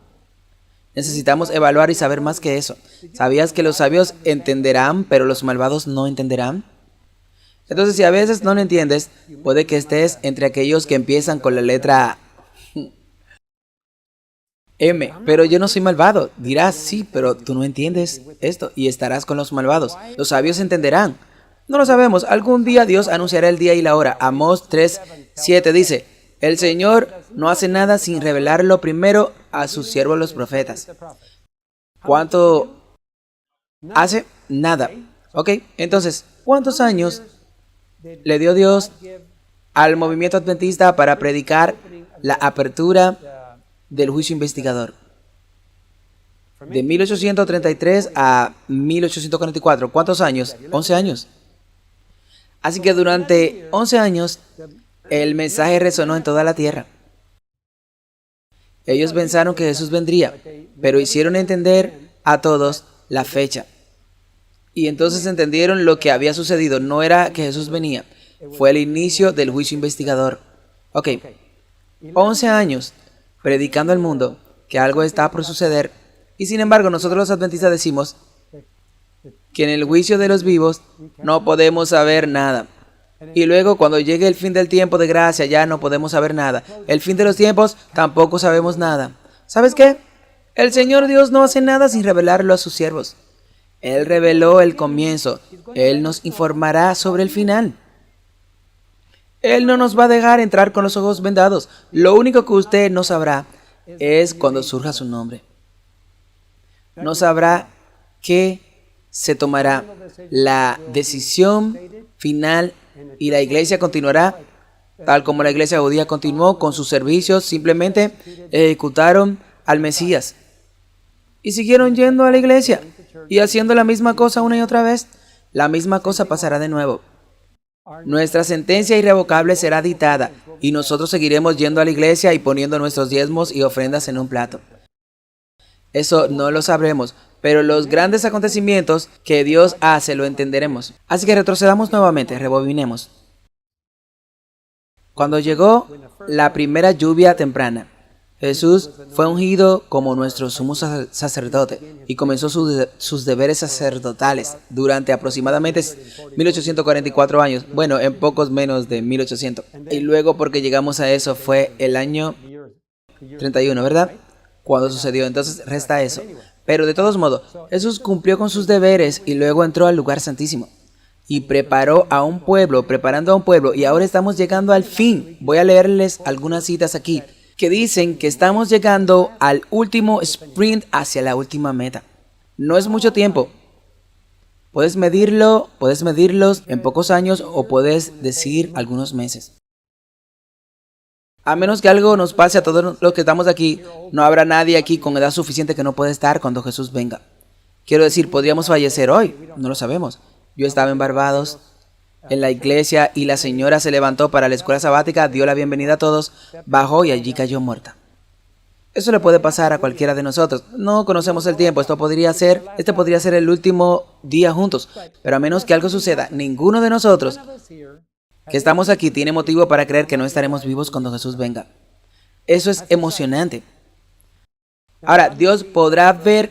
necesitamos evaluar y saber más que eso. ¿Sabías que los sabios entenderán, pero los malvados no entenderán? Entonces, si a veces no lo entiendes, puede que estés entre aquellos que empiezan con la letra M, pero yo no soy malvado. Dirás, sí, pero tú no entiendes esto y estarás con los malvados. Los sabios entenderán. No lo sabemos. Algún día Dios anunciará el día y la hora. Amós 3:7 dice, el Señor no hace nada sin revelarlo primero a sus siervos los profetas. ¿Cuánto hace? Nada. Ok, entonces, ¿cuántos años le dio Dios al movimiento adventista para predicar la apertura del juicio investigador? De 1833 a 1844. ¿Cuántos años? 11 años. Así que durante 11 años, el mensaje resonó en toda la tierra. Ellos pensaron que Jesús vendría, pero hicieron entender a todos la fecha. Y entonces entendieron lo que había sucedido. No era que Jesús venía, fue el inicio del juicio investigador. Ok, 11 años predicando al mundo que algo está por suceder, y sin embargo nosotros los adventistas decimos que en el juicio de los vivos no podemos saber nada. Y luego cuando llegue el fin del tiempo de gracia ya no podemos saber nada. El fin de los tiempos tampoco sabemos nada. ¿Sabes qué? El Señor Dios no hace nada sin revelarlo a sus siervos. Él reveló el comienzo. Él nos informará sobre el final. Él no nos va a dejar entrar con los ojos vendados. Lo único que usted no sabrá es cuando surja su nombre. No sabrá que se tomará la decisión final y la iglesia continuará tal como la iglesia judía continuó con sus servicios. Simplemente ejecutaron al Mesías y siguieron yendo a la iglesia y haciendo la misma cosa una y otra vez. La misma cosa pasará de nuevo. Nuestra sentencia irrevocable será dictada y nosotros seguiremos yendo a la iglesia y poniendo nuestros diezmos y ofrendas en un plato. Eso no lo sabremos, pero los grandes acontecimientos que Dios hace lo entenderemos. Así que retrocedamos nuevamente, rebobinemos. Cuando llegó la primera lluvia temprana, Jesús fue ungido como nuestro sumo sacerdote y comenzó sus deberes sacerdotales durante aproximadamente 1844 años, bueno, en pocos menos de 1800. Y luego, porque llegamos a eso, fue el año 31, ¿verdad? Cuando sucedió, entonces resta eso. Pero de todos modos, Jesús cumplió con sus deberes y luego entró al lugar santísimo y preparando a un pueblo, y ahora estamos llegando al fin. Voy a leerles algunas citas aquí que dicen que estamos llegando al último sprint hacia la última meta. No es mucho tiempo. Puedes medirlos en pocos años o puedes decir algunos meses. A menos que algo nos pase a todos los que estamos aquí, no habrá nadie aquí con edad suficiente que no pueda estar cuando Jesús venga. Quiero decir, podríamos fallecer hoy, no lo sabemos. Yo estaba en Barbados, en la iglesia, y la señora se levantó para la escuela sabática, dio la bienvenida a todos, bajó y allí cayó muerta. Eso le puede pasar a cualquiera de nosotros. No conocemos el tiempo, este podría ser el último día juntos, pero a menos que algo suceda, ninguno de nosotros que estamos aquí tiene motivo para creer que no estaremos vivos cuando Jesús venga. Eso es emocionante. Ahora, Dios podrá ver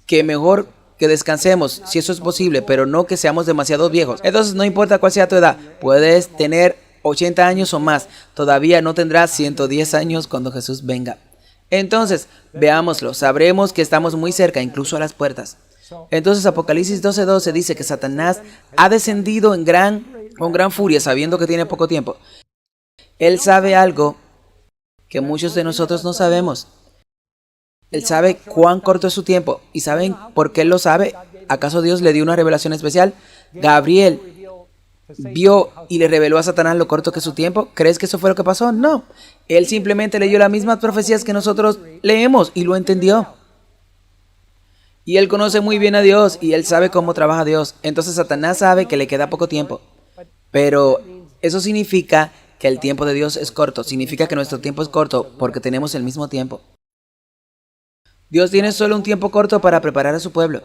que mejor que descansemos, si eso es posible, pero no que seamos demasiado viejos. Entonces, no importa cuál sea tu edad, puedes tener 80 años o más, todavía no tendrás 110 años cuando Jesús venga. Entonces, veámoslo, sabremos que estamos muy cerca, incluso a las puertas. Entonces, Apocalipsis 12:12 dice que Satanás ha descendido con gran furia, sabiendo que tiene poco tiempo. Él sabe algo que muchos de nosotros no sabemos. Él sabe cuán corto es su tiempo. ¿Y saben por qué él lo sabe? ¿Acaso Dios le dio una revelación especial? Gabriel vio y le reveló a Satanás lo corto que es su tiempo. ¿Crees que eso fue lo que pasó? No. Él simplemente leyó las mismas profecías que nosotros leemos y lo entendió. Y él conoce muy bien a Dios y él sabe cómo trabaja Dios. Entonces Satanás sabe que le queda poco tiempo. Pero eso significa que el tiempo de Dios es corto. Significa que nuestro tiempo es corto porque tenemos el mismo tiempo. Dios tiene solo un tiempo corto para preparar a su pueblo.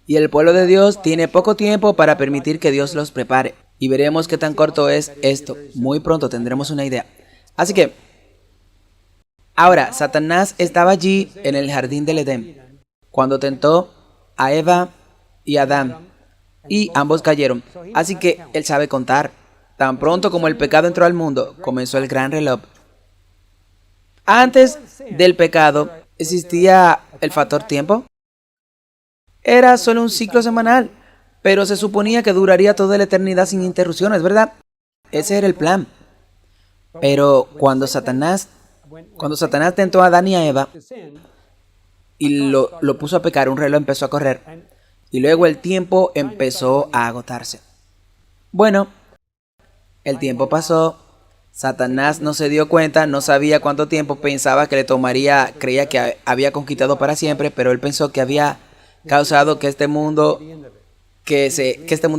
Y el pueblo de Dios tiene poco tiempo para permitir que Dios los prepare. Y veremos qué tan corto es esto. Muy pronto tendremos una idea. Así que, ahora, Satanás estaba allí en el jardín del Edén, cuando tentó a Eva y a Adán. Y ambos cayeron. Así que él sabe contar. Tan pronto como el pecado entró al mundo, comenzó el gran reloj. Antes del pecado, ¿existía el factor tiempo? Era solo un ciclo semanal, pero se suponía que duraría toda la eternidad sin interrupciones, ¿verdad? Ese era el plan. Pero cuando Satanás tentó a Adán y a Eva y lo puso a pecar, un reloj empezó a correr. Y luego el tiempo empezó a agotarse. Bueno, el tiempo pasó. Satanás no se dio cuenta, no sabía cuánto tiempo, pensaba que le tomaría, creía que había conquistado para siempre, pero él pensó que había causado que este mundo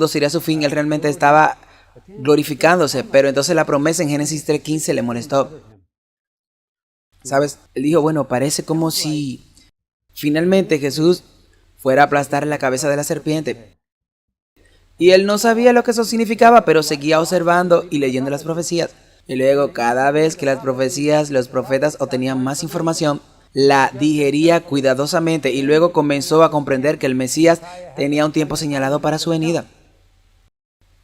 sería su fin. Él realmente estaba glorificándose, pero entonces la promesa en Génesis 3:15 le molestó. ¿Sabes? Él dijo, bueno, parece como si finalmente Jesús fuera a aplastar la cabeza de la serpiente. Y él no sabía lo que eso significaba, pero seguía observando y leyendo las profecías. Y luego, cada vez que las profecías, los profetas obtenían más información, la digería cuidadosamente y luego comenzó a comprender que el Mesías tenía un tiempo señalado para su venida.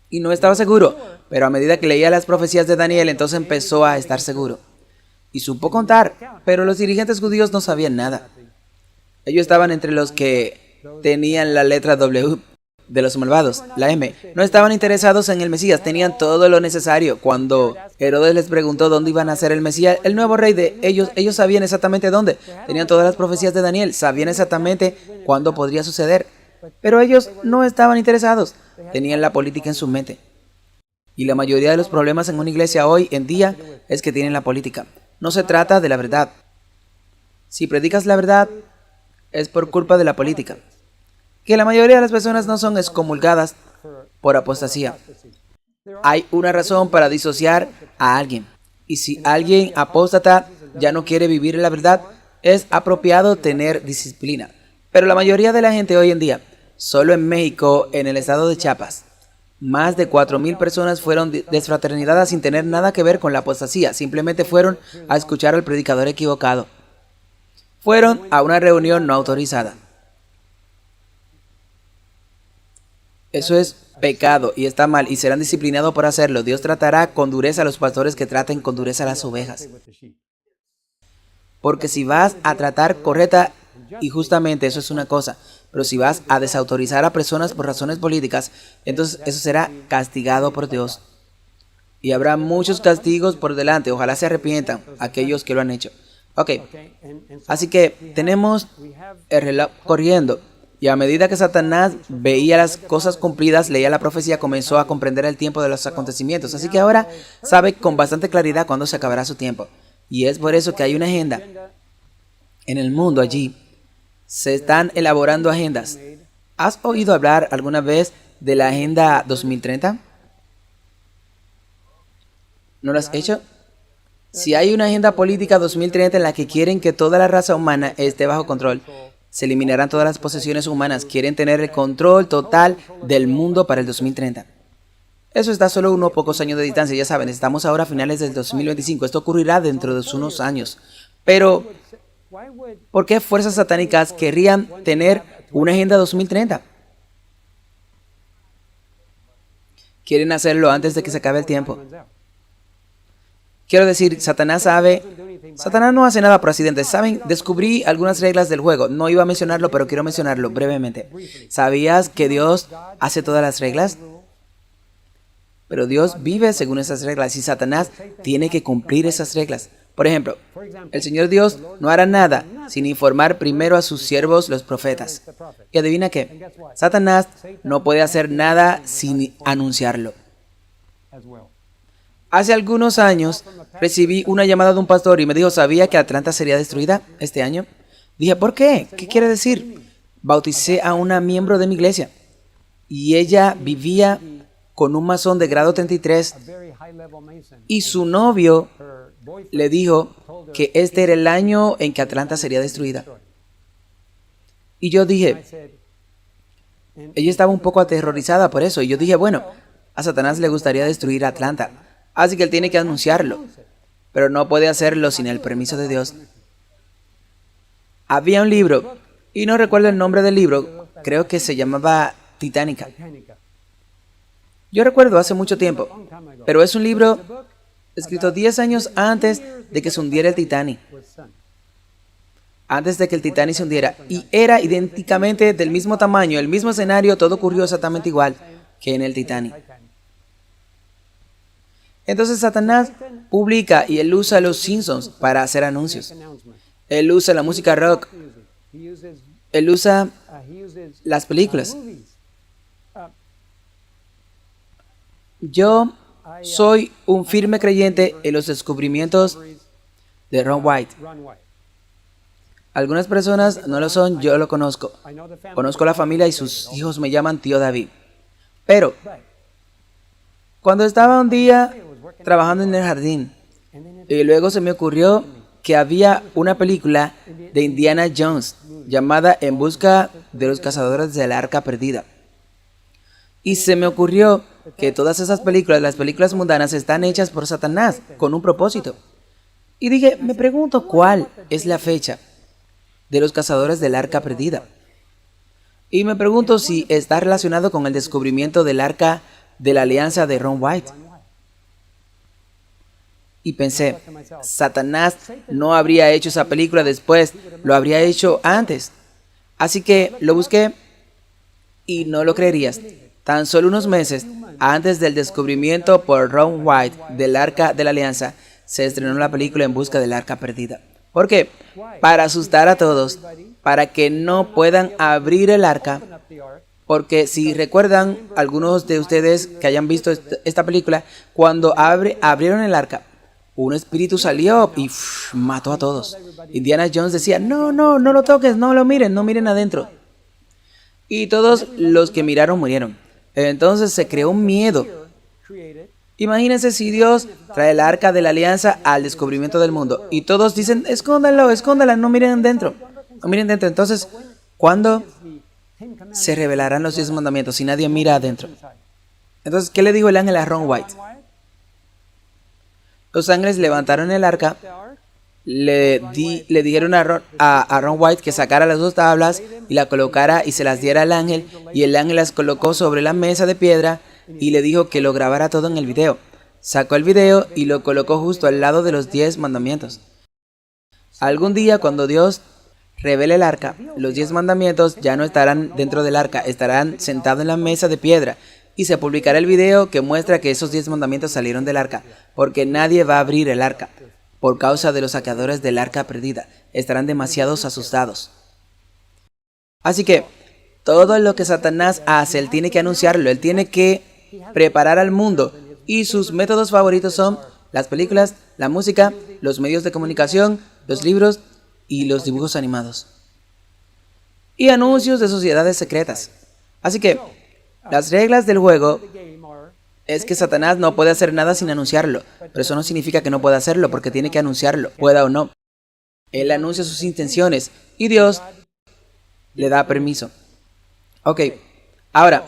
Y no estaba seguro, pero a medida que leía las profecías de Daniel, entonces empezó a estar seguro. Y supo contar, pero los dirigentes judíos no sabían nada. Ellos estaban entre los que tenían la letra W de los malvados, la M. No estaban interesados en el Mesías, tenían todo lo necesario. Cuando Herodes les preguntó dónde iban a ser el Mesías, el nuevo rey de ellos sabían exactamente dónde. Tenían todas las profecías de Daniel, sabían exactamente cuándo podría suceder. Pero ellos no estaban interesados, tenían la política en su mente. Y la mayoría de los problemas en una iglesia hoy en día es que tienen la política. No se trata de la verdad. Si predicas la verdad, es por culpa de la política. Que la mayoría de las personas no son excomulgadas por apostasía. Hay una razón para disociar a alguien. Y si alguien apóstata ya no quiere vivir la verdad, es apropiado tener disciplina. Pero la mayoría de la gente hoy en día, solo en México, en el estado de Chiapas, Más de 4.000 personas fueron desfraternizadas sin tener nada que ver con la apostasía. Simplemente fueron a escuchar al predicador equivocado. Fueron a una reunión no autorizada. Eso es pecado y está mal y serán disciplinados por hacerlo. Dios tratará con dureza a los pastores que traten con dureza a las ovejas. Porque si vas a tratar correcta y justamente, eso es una cosa, pero si vas a desautorizar a personas por razones políticas, entonces eso será castigado por Dios. Y habrá muchos castigos por delante. Ojalá se arrepientan aquellos que lo han hecho. Ok, así que tenemos el reloj corriendo. Y a medida que Satanás veía las cosas cumplidas, leía la profecía, comenzó a comprender el tiempo de los acontecimientos. Así que ahora sabe con bastante claridad cuándo se acabará su tiempo. Y es por eso que hay una agenda en el mundo allí. Se están elaborando agendas. ¿Has oído hablar alguna vez de la Agenda 2030? ¿No lo has hecho? Si hay una agenda política 2030 en la que quieren que toda la raza humana esté bajo control, se eliminarán todas las posesiones humanas, quieren tener el control total del mundo para el 2030. Eso está solo unos pocos años de distancia, ya saben, estamos ahora a finales del 2025, esto ocurrirá dentro de unos años. Pero, ¿por qué fuerzas satánicas querrían tener una agenda 2030? Quieren hacerlo antes de que se acabe el tiempo. Quiero decir, Satanás no hace nada por accidente. ¿Saben? Descubrí algunas reglas del juego. No iba a mencionarlo, pero quiero mencionarlo brevemente. ¿Sabías que Dios hace todas las reglas? Pero Dios vive según esas reglas y Satanás tiene que cumplir esas reglas. Por ejemplo, el Señor Dios no hará nada sin informar primero a sus siervos, los profetas. Y adivina qué, Satanás no puede hacer nada sin anunciarlo. Hace algunos años recibí una llamada de un pastor y me dijo, ¿sabía que Atlanta sería destruida este año? Dije, ¿por qué? ¿Qué quiere decir? Bauticé a una miembro de mi iglesia y ella vivía con un masón de grado 33 y su novio le dijo que este era el año en que Atlanta sería destruida. Y yo dije, ella estaba un poco aterrorizada por eso y yo dije, bueno, a Satanás le gustaría destruir Atlanta. Así que él tiene que anunciarlo, pero no puede hacerlo sin el permiso de Dios. Había un libro, y no recuerdo el nombre del libro, creo que se llamaba Titanica. Yo recuerdo hace mucho tiempo, pero es un libro escrito 10 años antes de que se hundiera el Titanic. Antes de que el Titanic se hundiera, y era idénticamente del mismo tamaño, el mismo escenario, todo ocurrió exactamente igual que en el Titanic. Entonces Satanás publica y él usa los Simpsons para hacer anuncios. Él usa la música rock. Él usa las películas. Yo soy un firme creyente en los descubrimientos de Ron White. Algunas personas no lo son, yo lo conozco. Conozco la familia y sus hijos me llaman tío David. Pero, cuando estaba un día trabajando en el jardín, y luego se me ocurrió que había una película de Indiana Jones llamada En busca de los cazadores del arca perdida. Y se me ocurrió que todas esas películas, las películas mundanas, están hechas por Satanás con un propósito. Y dije, me pregunto cuál es la fecha de los cazadores del arca perdida. Y me pregunto si está relacionado con el descubrimiento del arca de la alianza de Ron White. Y pensé, Satanás no habría hecho esa película después, lo habría hecho antes. Así que lo busqué y no lo creerías. Tan solo unos meses antes del descubrimiento por Ron White del Arca de la Alianza, se estrenó la película En busca del Arca perdida. ¿Por qué? Para asustar a todos, para que no puedan abrir el arca. Porque si recuerdan, algunos de ustedes que hayan visto esta película, cuando abrieron el arca, un espíritu salió y mató a todos. Indiana Jones decía, no lo toques, no lo miren, no miren adentro. Y todos los que miraron murieron. Entonces se creó un miedo. Imagínense si Dios trae el arca de la alianza al descubrimiento del mundo. Y todos dicen, escóndala, no miren dentro. No miren dentro. Entonces, ¿cuándo se revelarán los 10 mandamientos si nadie mira adentro? Entonces, ¿qué le dijo el ángel a Ron White? Los ángeles levantaron el arca, le dijeron a Ron White que sacara las 2 tablas y la colocara y se las diera al ángel, y el ángel las colocó sobre la mesa de piedra y le dijo que lo grabara todo en el video. Sacó el video y lo colocó justo al lado de los 10 mandamientos. Algún día, cuando Dios revele el arca, los 10 mandamientos ya no estarán dentro del arca, estarán sentados en la mesa de piedra, y se publicará el video que muestra que esos 10 mandamientos salieron del arca, porque nadie va a abrir el arca, por causa de los saqueadores del arca perdida. Estarán demasiado asustados. Así que, todo lo que Satanás hace, él tiene que anunciarlo, él tiene que preparar al mundo, y sus métodos favoritos son las películas, la música, los medios de comunicación, los libros y los dibujos animados. Y anuncios de sociedades secretas. Así que, las reglas del juego es que Satanás no puede hacer nada sin anunciarlo, pero eso no significa que no pueda hacerlo, porque tiene que anunciarlo, pueda o no. Él anuncia sus intenciones y Dios le da permiso. Ok, ahora,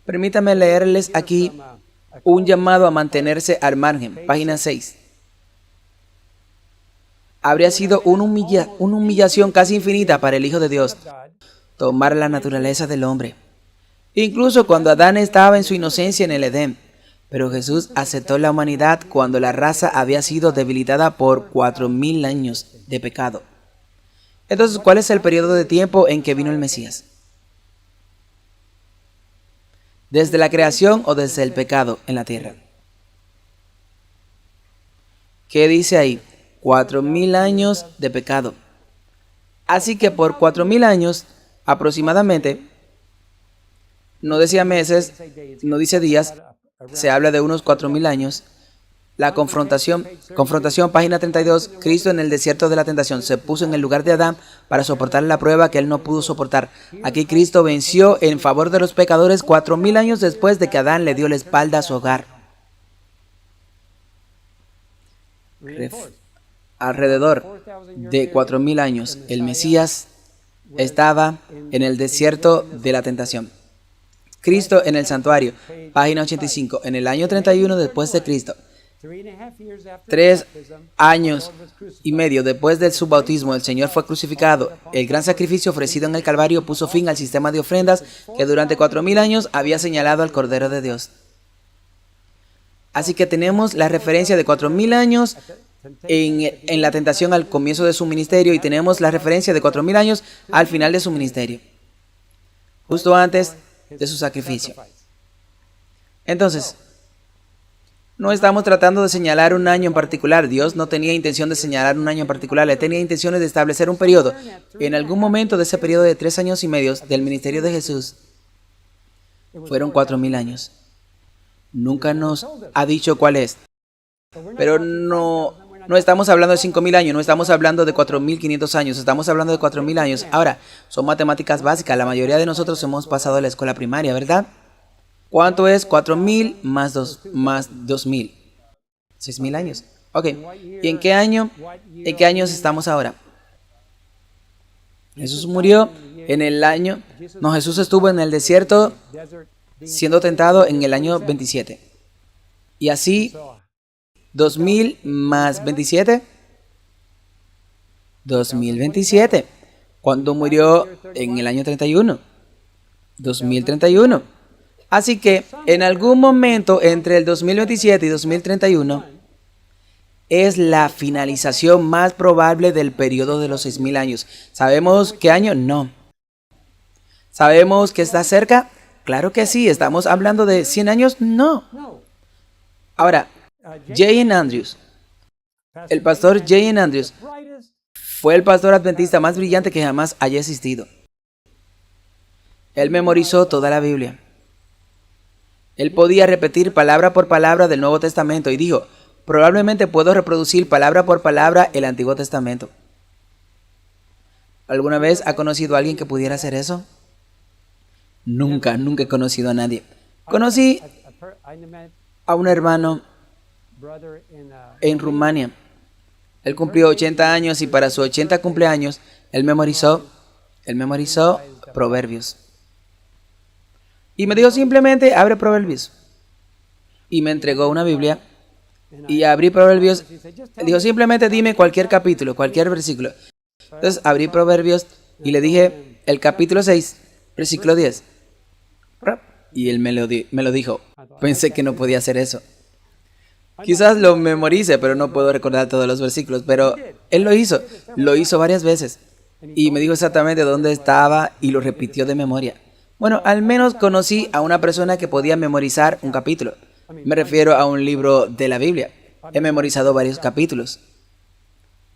permítame leerles aquí un llamado a mantenerse al margen, página 6. Habría sido una humillación casi infinita para el Hijo de Dios tomar la naturaleza del hombre, incluso cuando Adán estaba en su inocencia en el Edén. Pero Jesús aceptó la humanidad cuando la raza había sido debilitada por 4000 años de pecado. Entonces, ¿cuál es el periodo de tiempo en que vino el Mesías? ¿Desde la creación o desde el pecado en la tierra? ¿Qué dice ahí? 4000 años de pecado. Así que por 4000 años aproximadamente, no decía meses, no dice días, se habla de unos 4000 años. La confrontación, página 32, Cristo en el desierto de la tentación se puso en el lugar de Adán para soportar la prueba que él no pudo soportar. Aquí Cristo venció en favor de los pecadores 4000 años después de que Adán le dio la espalda a su hogar. Alrededor de 4000 años, el Mesías estaba en el desierto de la tentación. Cristo en el santuario, página 85, en el año 31 después de Cristo. 3 años y medio después de su bautismo, el Señor fue crucificado. El gran sacrificio ofrecido en el Calvario puso fin al sistema de ofrendas que durante 4000 años había señalado al Cordero de Dios. Así que tenemos la referencia de 4000 años en la tentación al comienzo de su ministerio, y tenemos la referencia de 4000 años al final de su ministerio, justo antes de su sacrificio. Entonces, no estamos tratando de señalar un año en particular. Dios no tenía intención de señalar un año en particular. Él tenía intenciones de establecer un periodo. En algún momento de ese periodo de 3 años y medio del ministerio de Jesús, fueron 4000 años. Nunca nos ha dicho cuál es. Pero no estamos hablando de 5000 años, no estamos hablando de 4500 años, estamos hablando de 4000 años. Ahora, son matemáticas básicas. La mayoría de nosotros hemos pasado a la escuela primaria, ¿verdad? ¿Cuánto es 4000 más 2000? 6000 años. Ok. ¿Y en qué años estamos ahora? Jesús murió en el año... No, Jesús estuvo en el desierto siendo tentado en el año 27. Y así, 2000 más 27. 2027. ¿Cuándo murió? En el año 31. 2031. Así que en algún momento entre el 2027 y 2031 es la finalización más probable del periodo de los 6000 años. ¿Sabemos qué año? No. ¿Sabemos que está cerca? Claro que sí. ¿Estamos hablando de 100 años? No. Ahora, J.N. Andrews, el pastor J.N. Andrews, fue el pastor adventista más brillante que jamás haya existido. Él memorizó toda la Biblia. Él podía repetir palabra por palabra del Nuevo Testamento y dijo, probablemente puedo reproducir palabra por palabra el Antiguo Testamento. ¿Alguna vez ha conocido a alguien que pudiera hacer eso? Nunca he conocido a nadie. Conocí a un hermano en Rumania. Él cumplió 80 años y para su 80 cumpleaños, él memorizó Proverbios. Y me dijo simplemente, abre Proverbios. y me entregó una Biblia y abrí Proverbios. Dijo, simplemente dime cualquier capítulo, cualquier versículo. Entonces abrí Proverbios y le dije el capítulo 6, versículo 10. Y él me lo dijo. Pensé que no podía hacer eso. Quizás lo memorice, pero no puedo recordar todos los versículos. Pero él lo hizo varias veces. Y me dijo exactamente dónde estaba y lo repitió de memoria. Bueno, al menos conocí a una persona que podía memorizar un capítulo. Me refiero a un libro de la Biblia. He memorizado varios capítulos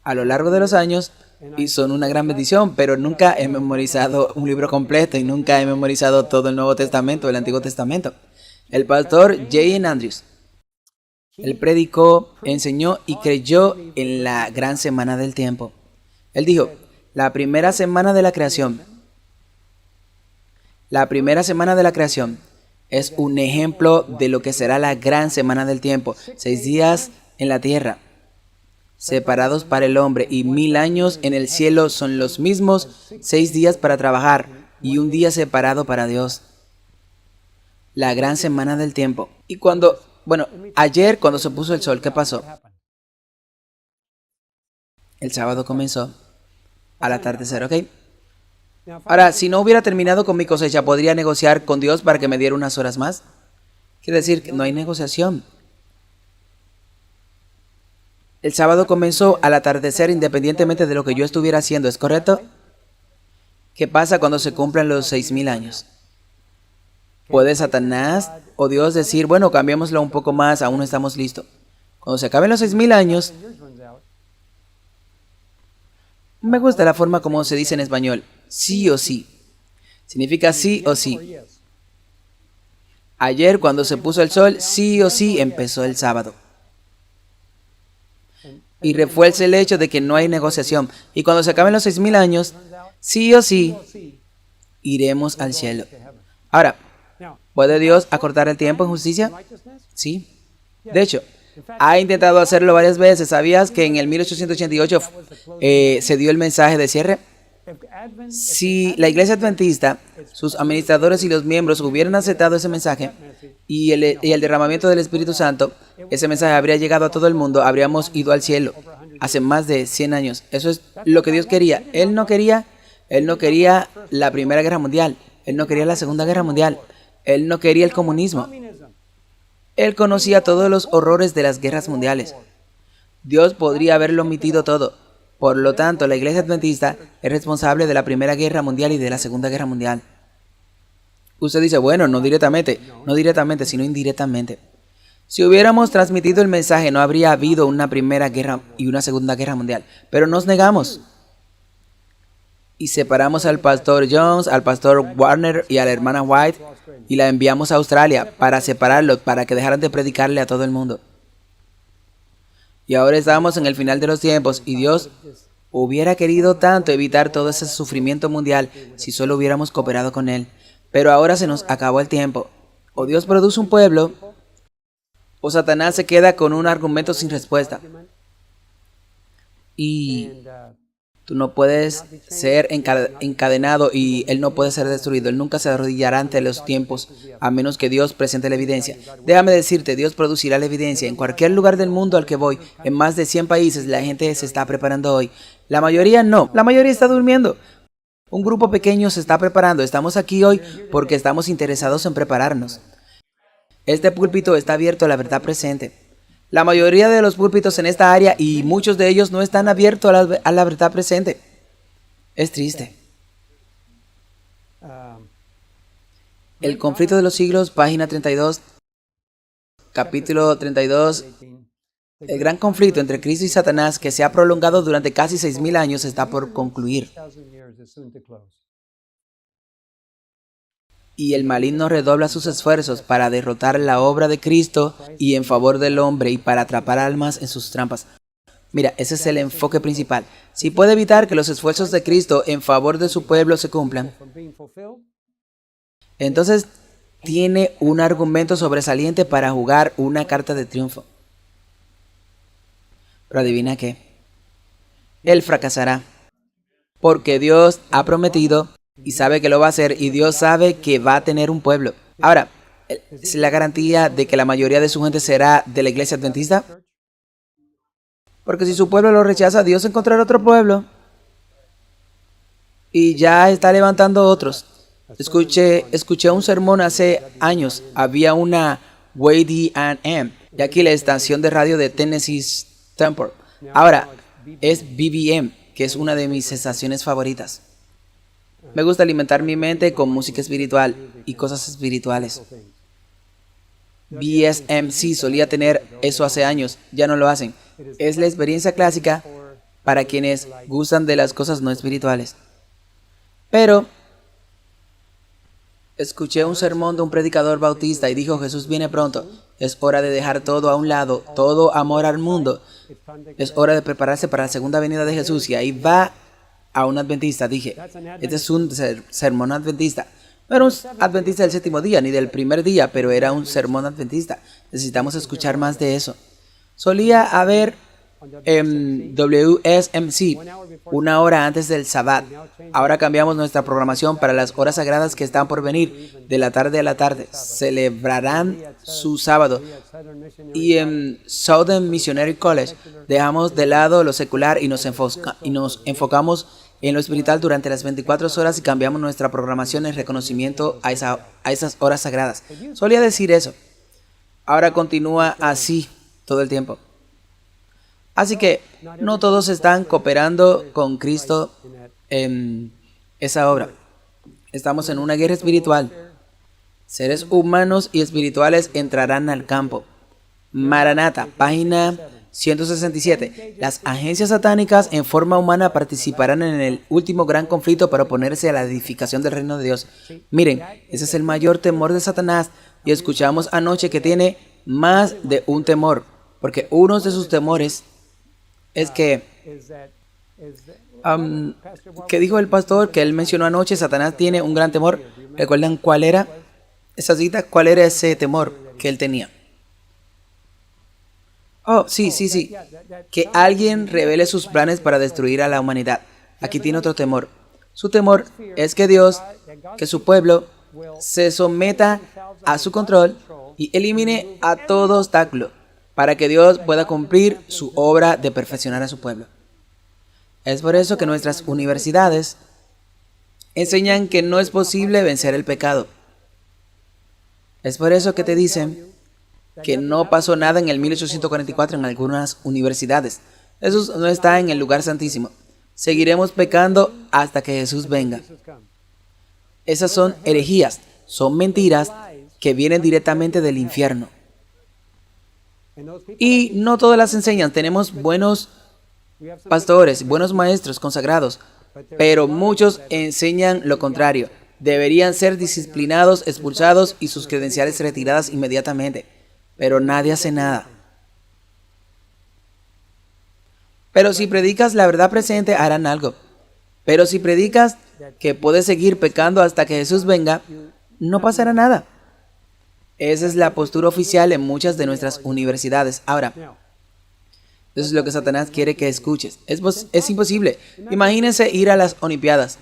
a lo largo de los años y son una gran bendición, pero nunca he memorizado un libro completo y nunca he memorizado todo el Nuevo Testamento, el Antiguo Testamento. El pastor J.N. Andrews, él predicó, enseñó y creyó en la gran semana del tiempo. Él dijo, la primera semana de la creación es un ejemplo de lo que será la gran semana del tiempo. 6 días en la tierra, separados para el hombre, y 1000 años en el cielo son los mismos 6 días para trabajar y un día separado para Dios. La gran semana del tiempo. Y ayer cuando se puso el sol, ¿qué pasó? El sábado comenzó al atardecer, ¿ok? Ahora, si no hubiera terminado con mi cosecha, ¿podría negociar con Dios para que me diera unas horas más? Quiere decir que no hay negociación. El sábado comenzó al atardecer independientemente de lo que yo estuviera haciendo, ¿es correcto? ¿Qué pasa cuando se cumplan los 6000 años? ¿Puede Satanás o Dios decir, bueno, cambiémoslo un poco más, aún no estamos listos? Cuando se acaben los 6000 años, me gusta la forma como se dice en español, sí o sí. Significa sí o sí. Ayer cuando se puso el sol, sí o sí empezó el sábado. Y refuerza el hecho de que no hay negociación. Y cuando se acaben los 6000 años, sí o sí, iremos al cielo. Ahora, ¿puede Dios acortar el tiempo en justicia? Sí. De hecho, ha intentado hacerlo varias veces. ¿Sabías que en el 1888 se dio el mensaje de cierre? Si la Iglesia Adventista, sus administradores y los miembros hubieran aceptado ese mensaje y el derramamiento del Espíritu Santo, ese mensaje habría llegado a todo el mundo, habríamos ido al cielo hace más de 100 años. Eso es lo que Dios quería. Él no quería la Primera Guerra Mundial. Él no quería la Segunda Guerra Mundial. Él no quería el comunismo. Él conocía todos los horrores de las guerras mundiales. Dios podría haberlo omitido todo. Por lo tanto, la Iglesia Adventista es responsable de la Primera Guerra Mundial y de la Segunda Guerra Mundial. Usted dice, bueno, no directamente, sino indirectamente. Si hubiéramos transmitido el mensaje, no habría habido una Primera Guerra y una Segunda Guerra Mundial. Pero nos negamos. Y separamos al pastor Jones, al pastor Warner y a la hermana White y la enviamos a Australia para separarlos, para que dejaran de predicarle a todo el mundo. Y ahora estamos en el final de los tiempos y Dios hubiera querido tanto evitar todo ese sufrimiento mundial si solo hubiéramos cooperado con Él. Pero ahora se nos acabó el tiempo. O Dios produce un pueblo, o Satanás se queda con un argumento sin respuesta. Y tú no puedes ser encadenado y Él no puede ser destruido. Él nunca se arrodillará ante los tiempos a menos que Dios presente la evidencia. Déjame decirte, Dios producirá la evidencia. En cualquier lugar del mundo al que voy, en más de 100 países, la gente se está preparando hoy. La mayoría no. La mayoría está durmiendo. Un grupo pequeño se está preparando. Estamos aquí hoy porque estamos interesados en prepararnos. Este púlpito está abierto a la verdad presente. La mayoría de los púlpitos en esta área y muchos de ellos no están abiertos a la verdad presente. Es triste. El conflicto de los siglos, página 32, capítulo 32. El gran conflicto entre Cristo y Satanás, que se ha prolongado durante casi 6000 años, está por concluir. Y el maligno redobla sus esfuerzos para derrotar la obra de Cristo y en favor del hombre y para atrapar almas en sus trampas. Mira, ese es el enfoque principal. Si puede evitar que los esfuerzos de Cristo en favor de su pueblo se cumplan, entonces tiene un argumento sobresaliente para jugar una carta de triunfo. Pero adivina qué, él fracasará, porque Dios ha prometido y sabe que lo va a hacer, y Dios sabe que va a tener un pueblo. Ahora, ¿Es la garantía de que la mayoría de su gente será de la iglesia adventista? Porque si su pueblo lo rechaza, Dios encontrará otro pueblo. Y ya está levantando otros. Escuché un sermón hace años. Había una WDM, y aquí la estación de radio de Tennessee Temple. Ahora es BBM, que es una de mis estaciones favoritas. Me gusta alimentar mi mente con música espiritual y cosas espirituales. BSMC solía tener eso hace años, ya no lo hacen. Es la experiencia clásica para quienes gustan de las cosas no espirituales. Pero escuché un sermón de un predicador bautista y dijo: Jesús viene pronto. Es hora de dejar todo a un lado, todo amor al mundo. Es hora de prepararse para la segunda venida de Jesús. Y ahí va a un adventista. Dije, este es un sermón adventista. No era un adventista del séptimo día, ni del primer día, pero era un sermón adventista. Necesitamos escuchar más de eso. Solía haber WSMC una hora antes del Sabbat. Ahora cambiamos nuestra programación para las horas sagradas que están por venir, de la tarde a la tarde. Celebrarán su sábado. Y en Southern Missionary College dejamos de lado lo secular y nos enfocamos en lo espiritual durante las 24 horas y cambiamos nuestra programación en reconocimiento a esas horas sagradas. Solía decir eso. Ahora continúa así todo el tiempo. Así que no todos están cooperando con Cristo en esa obra. Estamos en una guerra espiritual. Seres humanos y espirituales entrarán al campo. Maranata, página 167. Las agencias satánicas en forma humana participarán en el último gran conflicto para oponerse a la edificación del reino de Dios. Miren, ese es el mayor temor de Satanás. Y escuchamos anoche que tiene más de un temor, porque uno de sus temores es que, ¿qué dijo el pastor que él mencionó anoche? Satanás tiene un gran temor. ¿Recuerdan cuál era esa cita? ¿Cuál era ese temor que él tenía? Oh, sí. Que alguien revele sus planes para destruir a la humanidad. Aquí tiene otro temor. Su temor es que Dios, que su pueblo, se someta a su control y elimine a todo obstáculo para que Dios pueda cumplir su obra de perfeccionar a su pueblo. Es por eso que nuestras universidades enseñan que no es posible vencer el pecado. Es por eso que te dicen que no pasó nada en el 1844 en algunas universidades. Eso no está en el lugar santísimo. Seguiremos pecando hasta que Jesús venga. Esas son herejías, son mentiras que vienen directamente del infierno. Y no todas las enseñan. Tenemos buenos pastores, buenos maestros consagrados, pero muchos enseñan lo contrario. Deberían ser disciplinados, expulsados y sus credenciales retiradas inmediatamente, pero nadie hace nada. Pero si predicas la verdad presente, harán algo. Pero si predicas que puedes seguir pecando hasta que Jesús venga, no pasará nada. Esa es la postura oficial en muchas de nuestras universidades. Ahora, eso es lo que Satanás quiere que escuches. Es imposible. Imagínense ir a las Olimpiadas.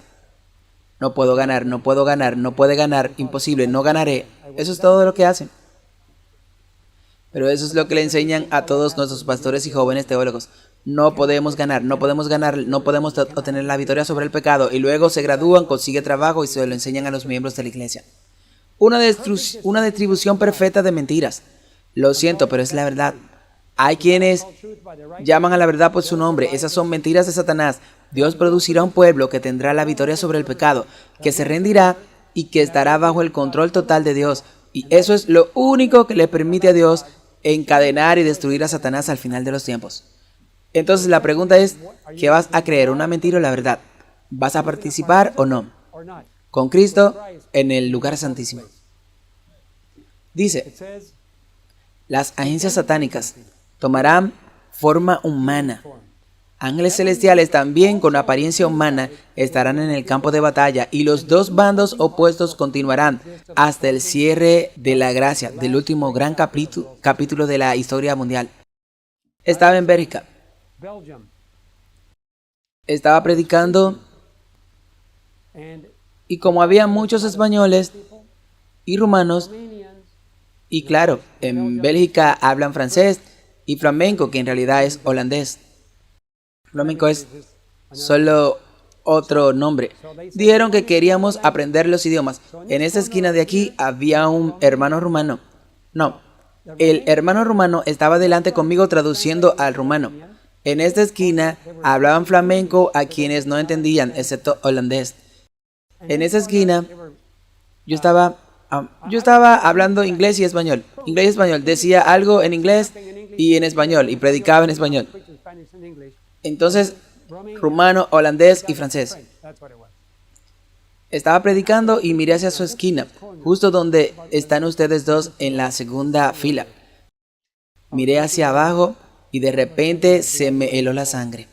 No puedo ganar, no puede ganar, imposible, no ganaré. Eso es todo lo que hacen. Pero eso es lo que le enseñan a todos nuestros pastores y jóvenes teólogos. No podemos ganar, no podemos obtener la victoria sobre el pecado. Y luego se gradúan, consiguen trabajo y se lo enseñan a los miembros de la iglesia. Una distribución perfecta de mentiras. Lo siento, pero es la verdad. Hay quienes llaman a la verdad por su nombre. Esas son mentiras de Satanás. Dios producirá un pueblo que tendrá la victoria sobre el pecado, que se rendirá y que estará bajo el control total de Dios. Y eso es lo único que le permite a Dios encadenar y destruir a Satanás al final de los tiempos. Entonces la pregunta es, ¿qué vas a creer, una mentira o la verdad? ¿Vas a participar o no? Con Cristo en el lugar santísimo. Dice, las agencias satánicas tomarán forma humana. Ángeles celestiales también con apariencia humana estarán en el campo de batalla y los dos bandos opuestos continuarán hasta el cierre de la gracia, del último gran capítulo de la historia mundial. Estaba en Bélgica. Estaba predicando y como había muchos españoles y rumanos, Y claro, en Bélgica hablan francés y flamenco, que en realidad es holandés. Flamenco es solo otro nombre. Dijeron que queríamos aprender los idiomas. En esta esquina de aquí había un hermano rumano. No, el hermano rumano estaba delante conmigo traduciendo al rumano. En esta esquina hablaban flamenco a quienes no entendían, excepto holandés. En esa esquina yo estaba hablando inglés y español. Inglés y español. Decía algo en inglés y en español y predicaba en español. Entonces, rumano, holandés y francés. Estaba predicando y miré hacia su esquina, justo donde están ustedes dos en la segunda fila. Miré hacia abajo y de repente se me heló la sangre.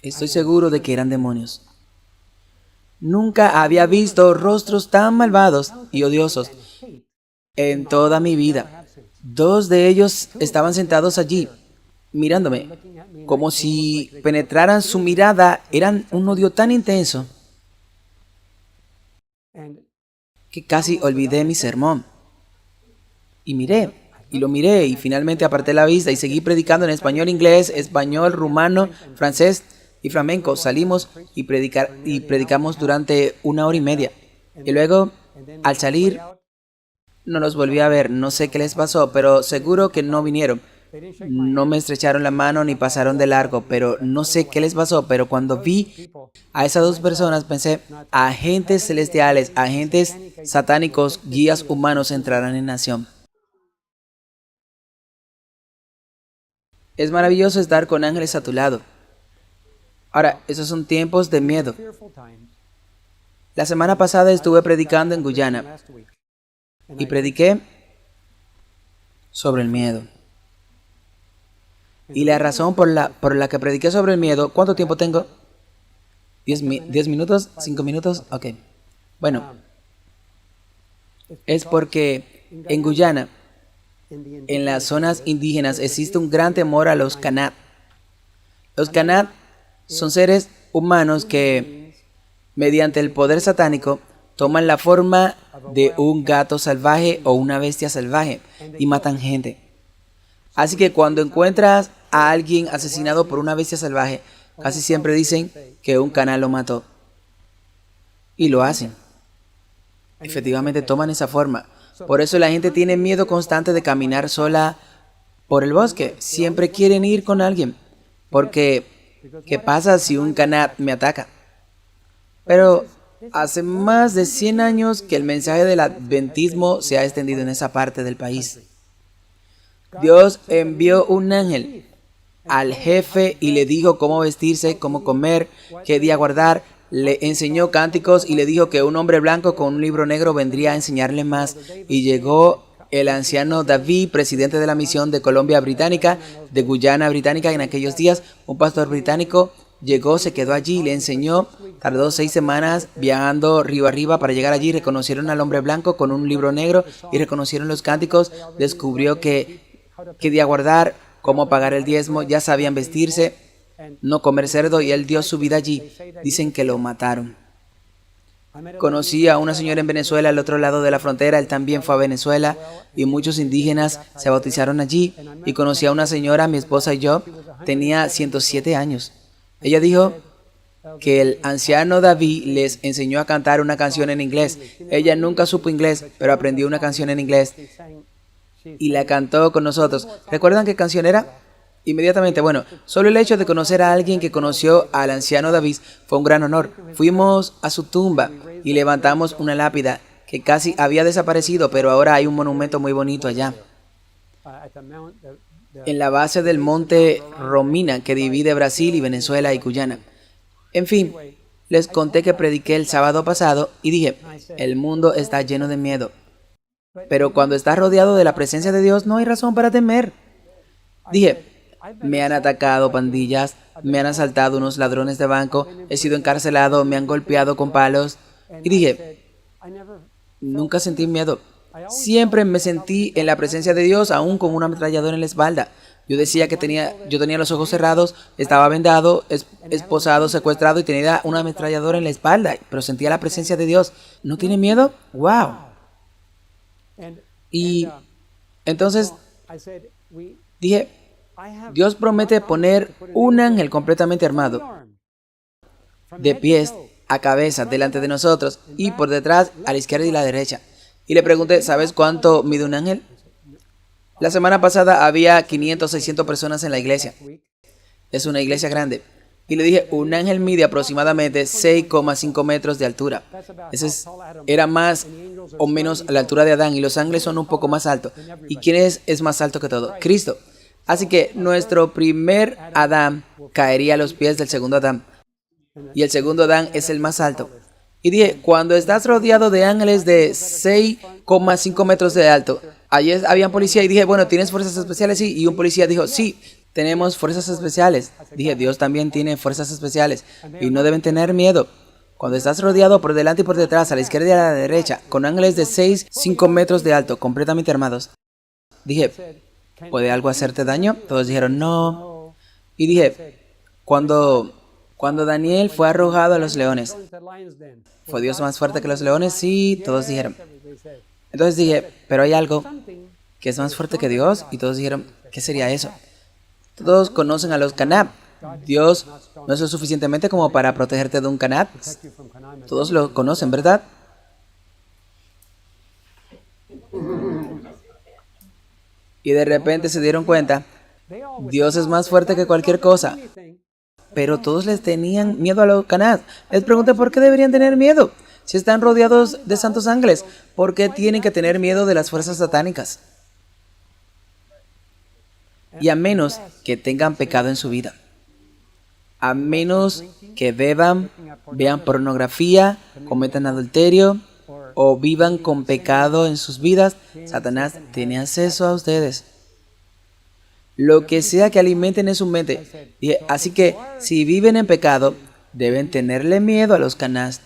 Estoy seguro de que eran demonios. Nunca había visto rostros tan malvados y odiosos en toda mi vida. Dos de ellos estaban sentados allí, mirándome, como si penetraran su mirada. Eran un odio tan intenso que casi olvidé mi sermón. Y lo miré, y finalmente aparté la vista y seguí predicando en español, inglés, español, rumano, francés y flamenco. Salimos y predicamos durante 1 hora y media. Y luego, al salir, no los volví a ver. No sé qué les pasó, pero seguro que no vinieron. No me estrecharon la mano ni pasaron de largo, pero no sé qué les pasó. Pero cuando vi a esas dos personas, pensé, agentes celestiales, agentes satánicos, guías humanos entrarán en acción. Es maravilloso estar con ángeles a tu lado. Ahora, esos son tiempos de miedo. La semana pasada estuve predicando en Guyana y prediqué sobre el miedo. Y la razón por la que prediqué sobre el miedo, ¿cuánto tiempo tengo? ¿10 minutos? ¿5 minutos? Ok. Bueno, es porque en Guyana, en las zonas indígenas, existe un gran temor a los Kanat. Los Kanat son seres humanos que, mediante el poder satánico, toman la forma de un gato salvaje o una bestia salvaje y matan gente. Así que cuando encuentras a alguien asesinado por una bestia salvaje, casi siempre dicen que un Kanat lo mató. Y lo hacen. Efectivamente toman esa forma. Por eso la gente tiene miedo constante de caminar sola por el bosque. Siempre quieren ir con alguien. Porque, ¿qué pasa si un Kanat me ataca? Pero hace más de 100 años que el mensaje del adventismo se ha extendido en esa parte del país. Dios envió un ángel al jefe y le dijo cómo vestirse, cómo comer, qué día guardar. Le enseñó cánticos y le dijo que un hombre blanco con un libro negro vendría a enseñarle más. Y llegó el anciano David, presidente de la misión de Colombia Británica, de Guyana Británica en aquellos días. Un pastor británico llegó, se quedó allí, le enseñó. Tardó 6 semanas viajando río arriba para llegar allí. Reconocieron al hombre blanco con un libro negro y reconocieron los cánticos. Descubrió qué día guardar, cómo pagar el diezmo, ya sabían vestirse, no comer cerdo, y él dio su vida allí. Dicen que lo mataron. Conocí a una señora en Venezuela, al otro lado de la frontera. Él también fue a Venezuela y muchos indígenas se bautizaron allí. Y conocí a una señora, mi esposa y yo, tenía 107 años. Ella dijo que el anciano David les enseñó a cantar una canción en inglés. Ella nunca supo inglés, pero aprendió una canción en inglés y la cantó con nosotros. ¿Recuerdan qué canción era? Inmediatamente, bueno, solo el hecho de conocer a alguien que conoció al anciano David fue un gran honor. Fuimos a su tumba y levantamos una lápida que casi había desaparecido, pero ahora hay un monumento muy bonito allá, en la base del monte Romina, que divide Brasil y Venezuela y Guyana. En fin, les conté que prediqué el sábado pasado y dije, el mundo está lleno de miedo, pero cuando estás rodeado de la presencia de Dios no hay razón para temer. Dije, me han atacado pandillas, me han asaltado unos ladrones de banco, he sido encarcelado, me han golpeado con palos. Y dije, nunca sentí miedo. Siempre me sentí en la presencia de Dios, aún con una ametralladora en la espalda. Yo decía que yo tenía los ojos cerrados, estaba vendado, esposado, secuestrado y tenía una ametralladora en la espalda, pero sentía la presencia de Dios. ¿No tiene miedo? ¡Wow! Y entonces dije, Dios promete poner un ángel completamente armado, de pies a cabeza, delante de nosotros y por detrás, a la izquierda y la derecha. Y le pregunté, ¿sabes cuánto mide un ángel? La semana pasada había 500, 600 personas en la iglesia. Es una iglesia grande. Y le dije, un ángel mide aproximadamente 6,5 metros de altura. Era más o menos a la altura de Adán, y los ángeles son un poco más altos. ¿Y quién es más alto que todo? Cristo. Así que nuestro primer Adán caería a los pies del segundo Adán. Y el segundo Adán es el más alto. Y dije, cuando estás rodeado de ángeles de 6,5 metros de alto, ayer había policía y dije, bueno, ¿tienes fuerzas especiales? Sí. Y un policía dijo, sí, tenemos fuerzas especiales. Dije, Dios también tiene fuerzas especiales y no deben tener miedo. Cuando estás rodeado por delante y por detrás, a la izquierda y a la derecha, con ángeles de 6,5 metros de alto, completamente armados. Dije, ¿puede algo hacerte daño? Todos dijeron, no. Y dije, cuando Daniel fue arrojado a los leones, ¿fue Dios más fuerte que los leones? Sí, todos dijeron. Entonces dije, pero hay algo que es más fuerte que Dios. Y todos dijeron, ¿qué sería eso? Todos conocen a los Canab. Dios no es lo suficientemente como para protegerte de un Canab. Todos lo conocen, ¿verdad? Y de repente se dieron cuenta, Dios es más fuerte que cualquier cosa. Pero todos les tenían miedo a los Canab. Les pregunté, ¿por qué deberían tener miedo? Si están rodeados de santos ángeles, ¿por qué tienen que tener miedo de las fuerzas satánicas? Y a menos que tengan pecado en su vida, a menos que beban, vean pornografía, cometan adulterio o vivan con pecado en sus vidas, Satanás tiene acceso a ustedes. Lo que sea que alimenten en su mente. Así que si viven en pecado, deben tenerle miedo a los Canás.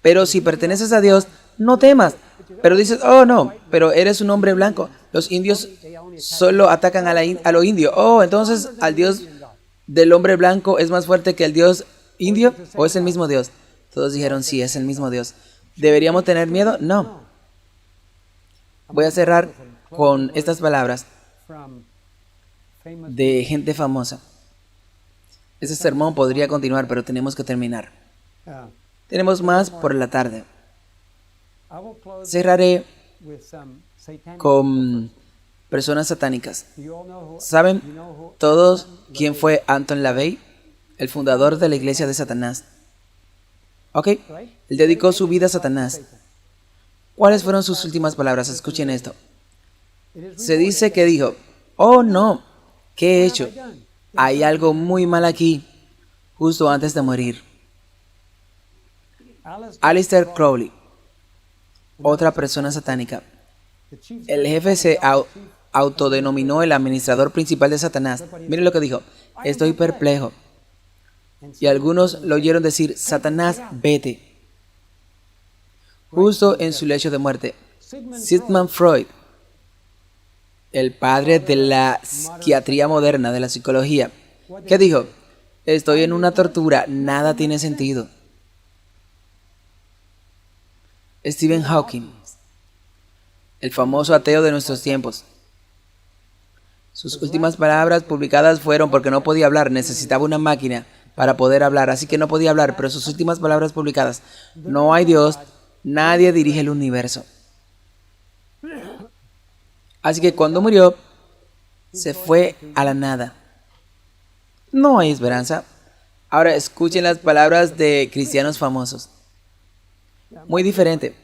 Pero si perteneces a Dios, no temas. Pero dices, oh no, pero eres un hombre blanco. Los indios solo atacan a lo indio. Oh, entonces al Dios del hombre blanco es más fuerte que el Dios indio, ¿o es el mismo Dios? Todos dijeron, sí, es el mismo Dios. ¿Deberíamos tener miedo? No. Voy a cerrar con estas palabras de gente famosa. Ese sermón podría continuar, pero tenemos que terminar. Tenemos más por la tarde. Cerraré con personas satánicas. ¿Saben todos quién fue Anton LaVey? El fundador de la iglesia de Satanás. ¿Ok? Él dedicó su vida a Satanás. ¿Cuáles fueron sus últimas palabras? Escuchen esto. Se dice que dijo, oh no, ¿qué he hecho? Hay algo muy mal aquí, justo antes de morir. Aleister Crowley, otra persona satánica. El jefe se autodenominó el administrador principal de Satanás. Miren lo que dijo, estoy perplejo. Y algunos lo oyeron decir, Satanás, vete. Justo en su lecho de muerte. Sigmund Freud, el padre de la psiquiatría moderna, de la psicología, ¿qué dijo? Estoy en una tortura, nada tiene sentido. Stephen Hawking, el famoso ateo de nuestros tiempos. Sus últimas palabras publicadas fueron porque no podía hablar, necesitaba una máquina para poder hablar, así que no podía hablar, pero sus últimas palabras publicadas, no hay Dios, nadie dirige el universo. Así que cuando murió, se fue a la nada. No hay esperanza. Ahora escuchen las palabras de cristianos famosos. Muy diferente.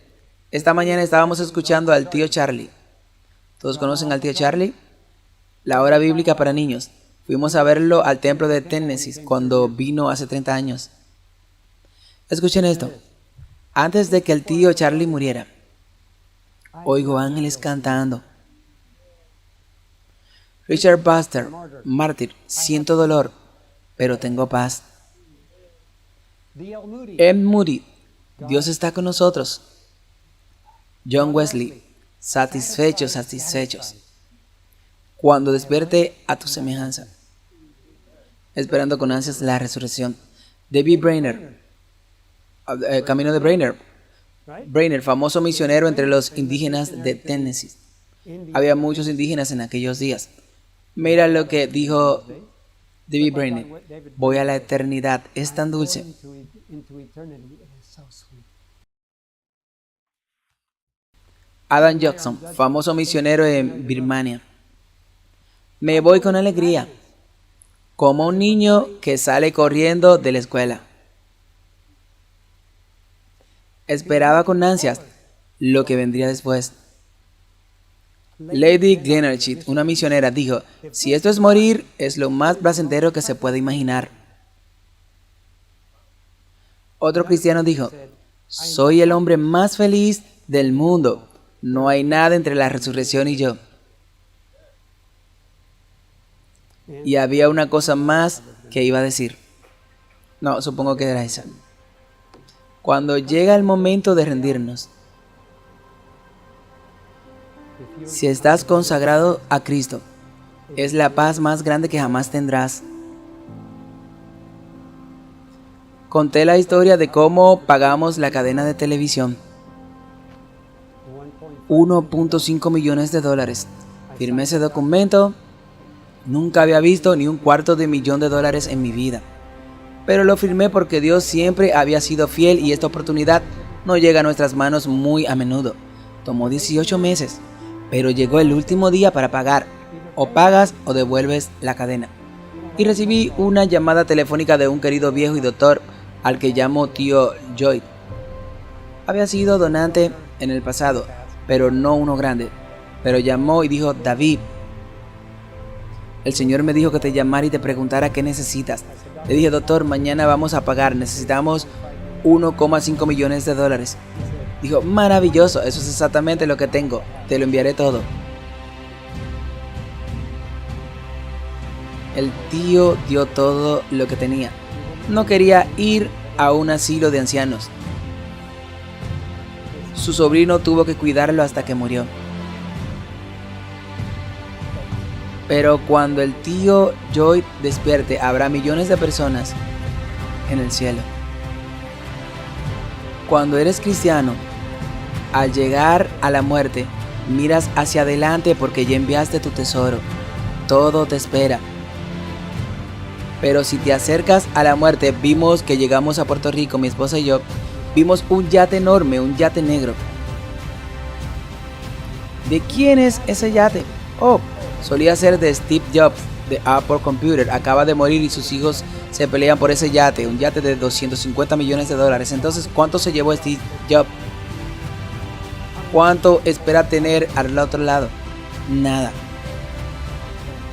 Esta mañana estábamos escuchando al tío Charlie. ¿Todos conocen al tío Charlie? La hora bíblica para niños. Fuimos a verlo al templo de Tennessee cuando vino hace 30 años. Escuchen esto. Antes de que el tío Charlie muriera, oigo ángeles cantando. Richard Baxter, mártir, siento dolor, pero tengo paz. M. Moody, Dios está con nosotros. John Wesley, satisfechos, satisfechos. Cuando despierte a tu semejanza. Esperando con ansias la resurrección. David Brainerd, Camino de Brainerd. Brainerd, famoso misionero entre los indígenas de Tennessee. Había muchos indígenas en aquellos días. Mira lo que dijo David Brainerd. Voy a la eternidad, es tan dulce. Adam Jackson, famoso misionero en Birmania. Me voy con alegría, como un niño que sale corriendo de la escuela. Esperaba con ansias lo que vendría después. Lady Glenerchit, una misionera, dijo, si esto es morir, es lo más placentero que se puede imaginar. Otro cristiano dijo, soy el hombre más feliz del mundo. No hay nada entre la resurrección y yo. Y había una cosa más que iba a decir. No, supongo que era esa. Cuando llega el momento de rendirnos, si estás consagrado a Cristo, es la paz más grande que jamás tendrás. Conté la historia de cómo pagamos la cadena de televisión. $1.5 millones. Firmé ese documento. Nunca había visto ni $250,000 en mi vida. Pero lo firmé porque Dios siempre había sido fiel y esta oportunidad no llega a nuestras manos muy a menudo. Tomó 18 meses, pero llegó el último día para pagar. O pagas o devuelves la cadena. Y recibí una llamada telefónica de un querido viejo y doctor al que llamo tío Joy. Había sido donante en el pasado, pero no uno grande. Pero llamó y dijo, David, el Señor me dijo que te llamara y te preguntara qué necesitas. Le dije, doctor, mañana vamos a pagar, necesitamos $1.5 millones. Dijo, maravilloso, eso es exactamente lo que tengo, te lo enviaré todo. El tío dio todo lo que tenía. No quería ir a un asilo de ancianos. Su sobrino tuvo que cuidarlo hasta que murió. Pero cuando el tío Joy despierte, habrá millones de personas en el cielo. Cuando eres cristiano, al llegar a la muerte, miras hacia adelante porque ya enviaste tu tesoro. Todo te espera. Pero si te acercas a la muerte, vimos que llegamos a Puerto Rico, mi esposa y yo, vimos un yate enorme, un yate negro. ¿De quién es ese yate? Oh, solía ser de Steve Jobs, de Apple Computer. Acaba de morir y sus hijos se pelean por ese yate, un yate de $250 millones. Entonces, ¿cuánto se llevó Steve Jobs? ¿Cuánto espera tener al otro lado? Nada.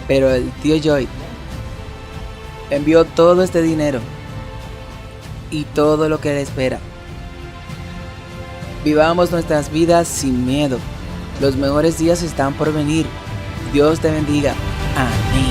Pero el tío Joy envió todo este dinero y todo lo que le espera. Vivamos nuestras vidas sin miedo. Los mejores días están por venir. Dios te bendiga. Amén.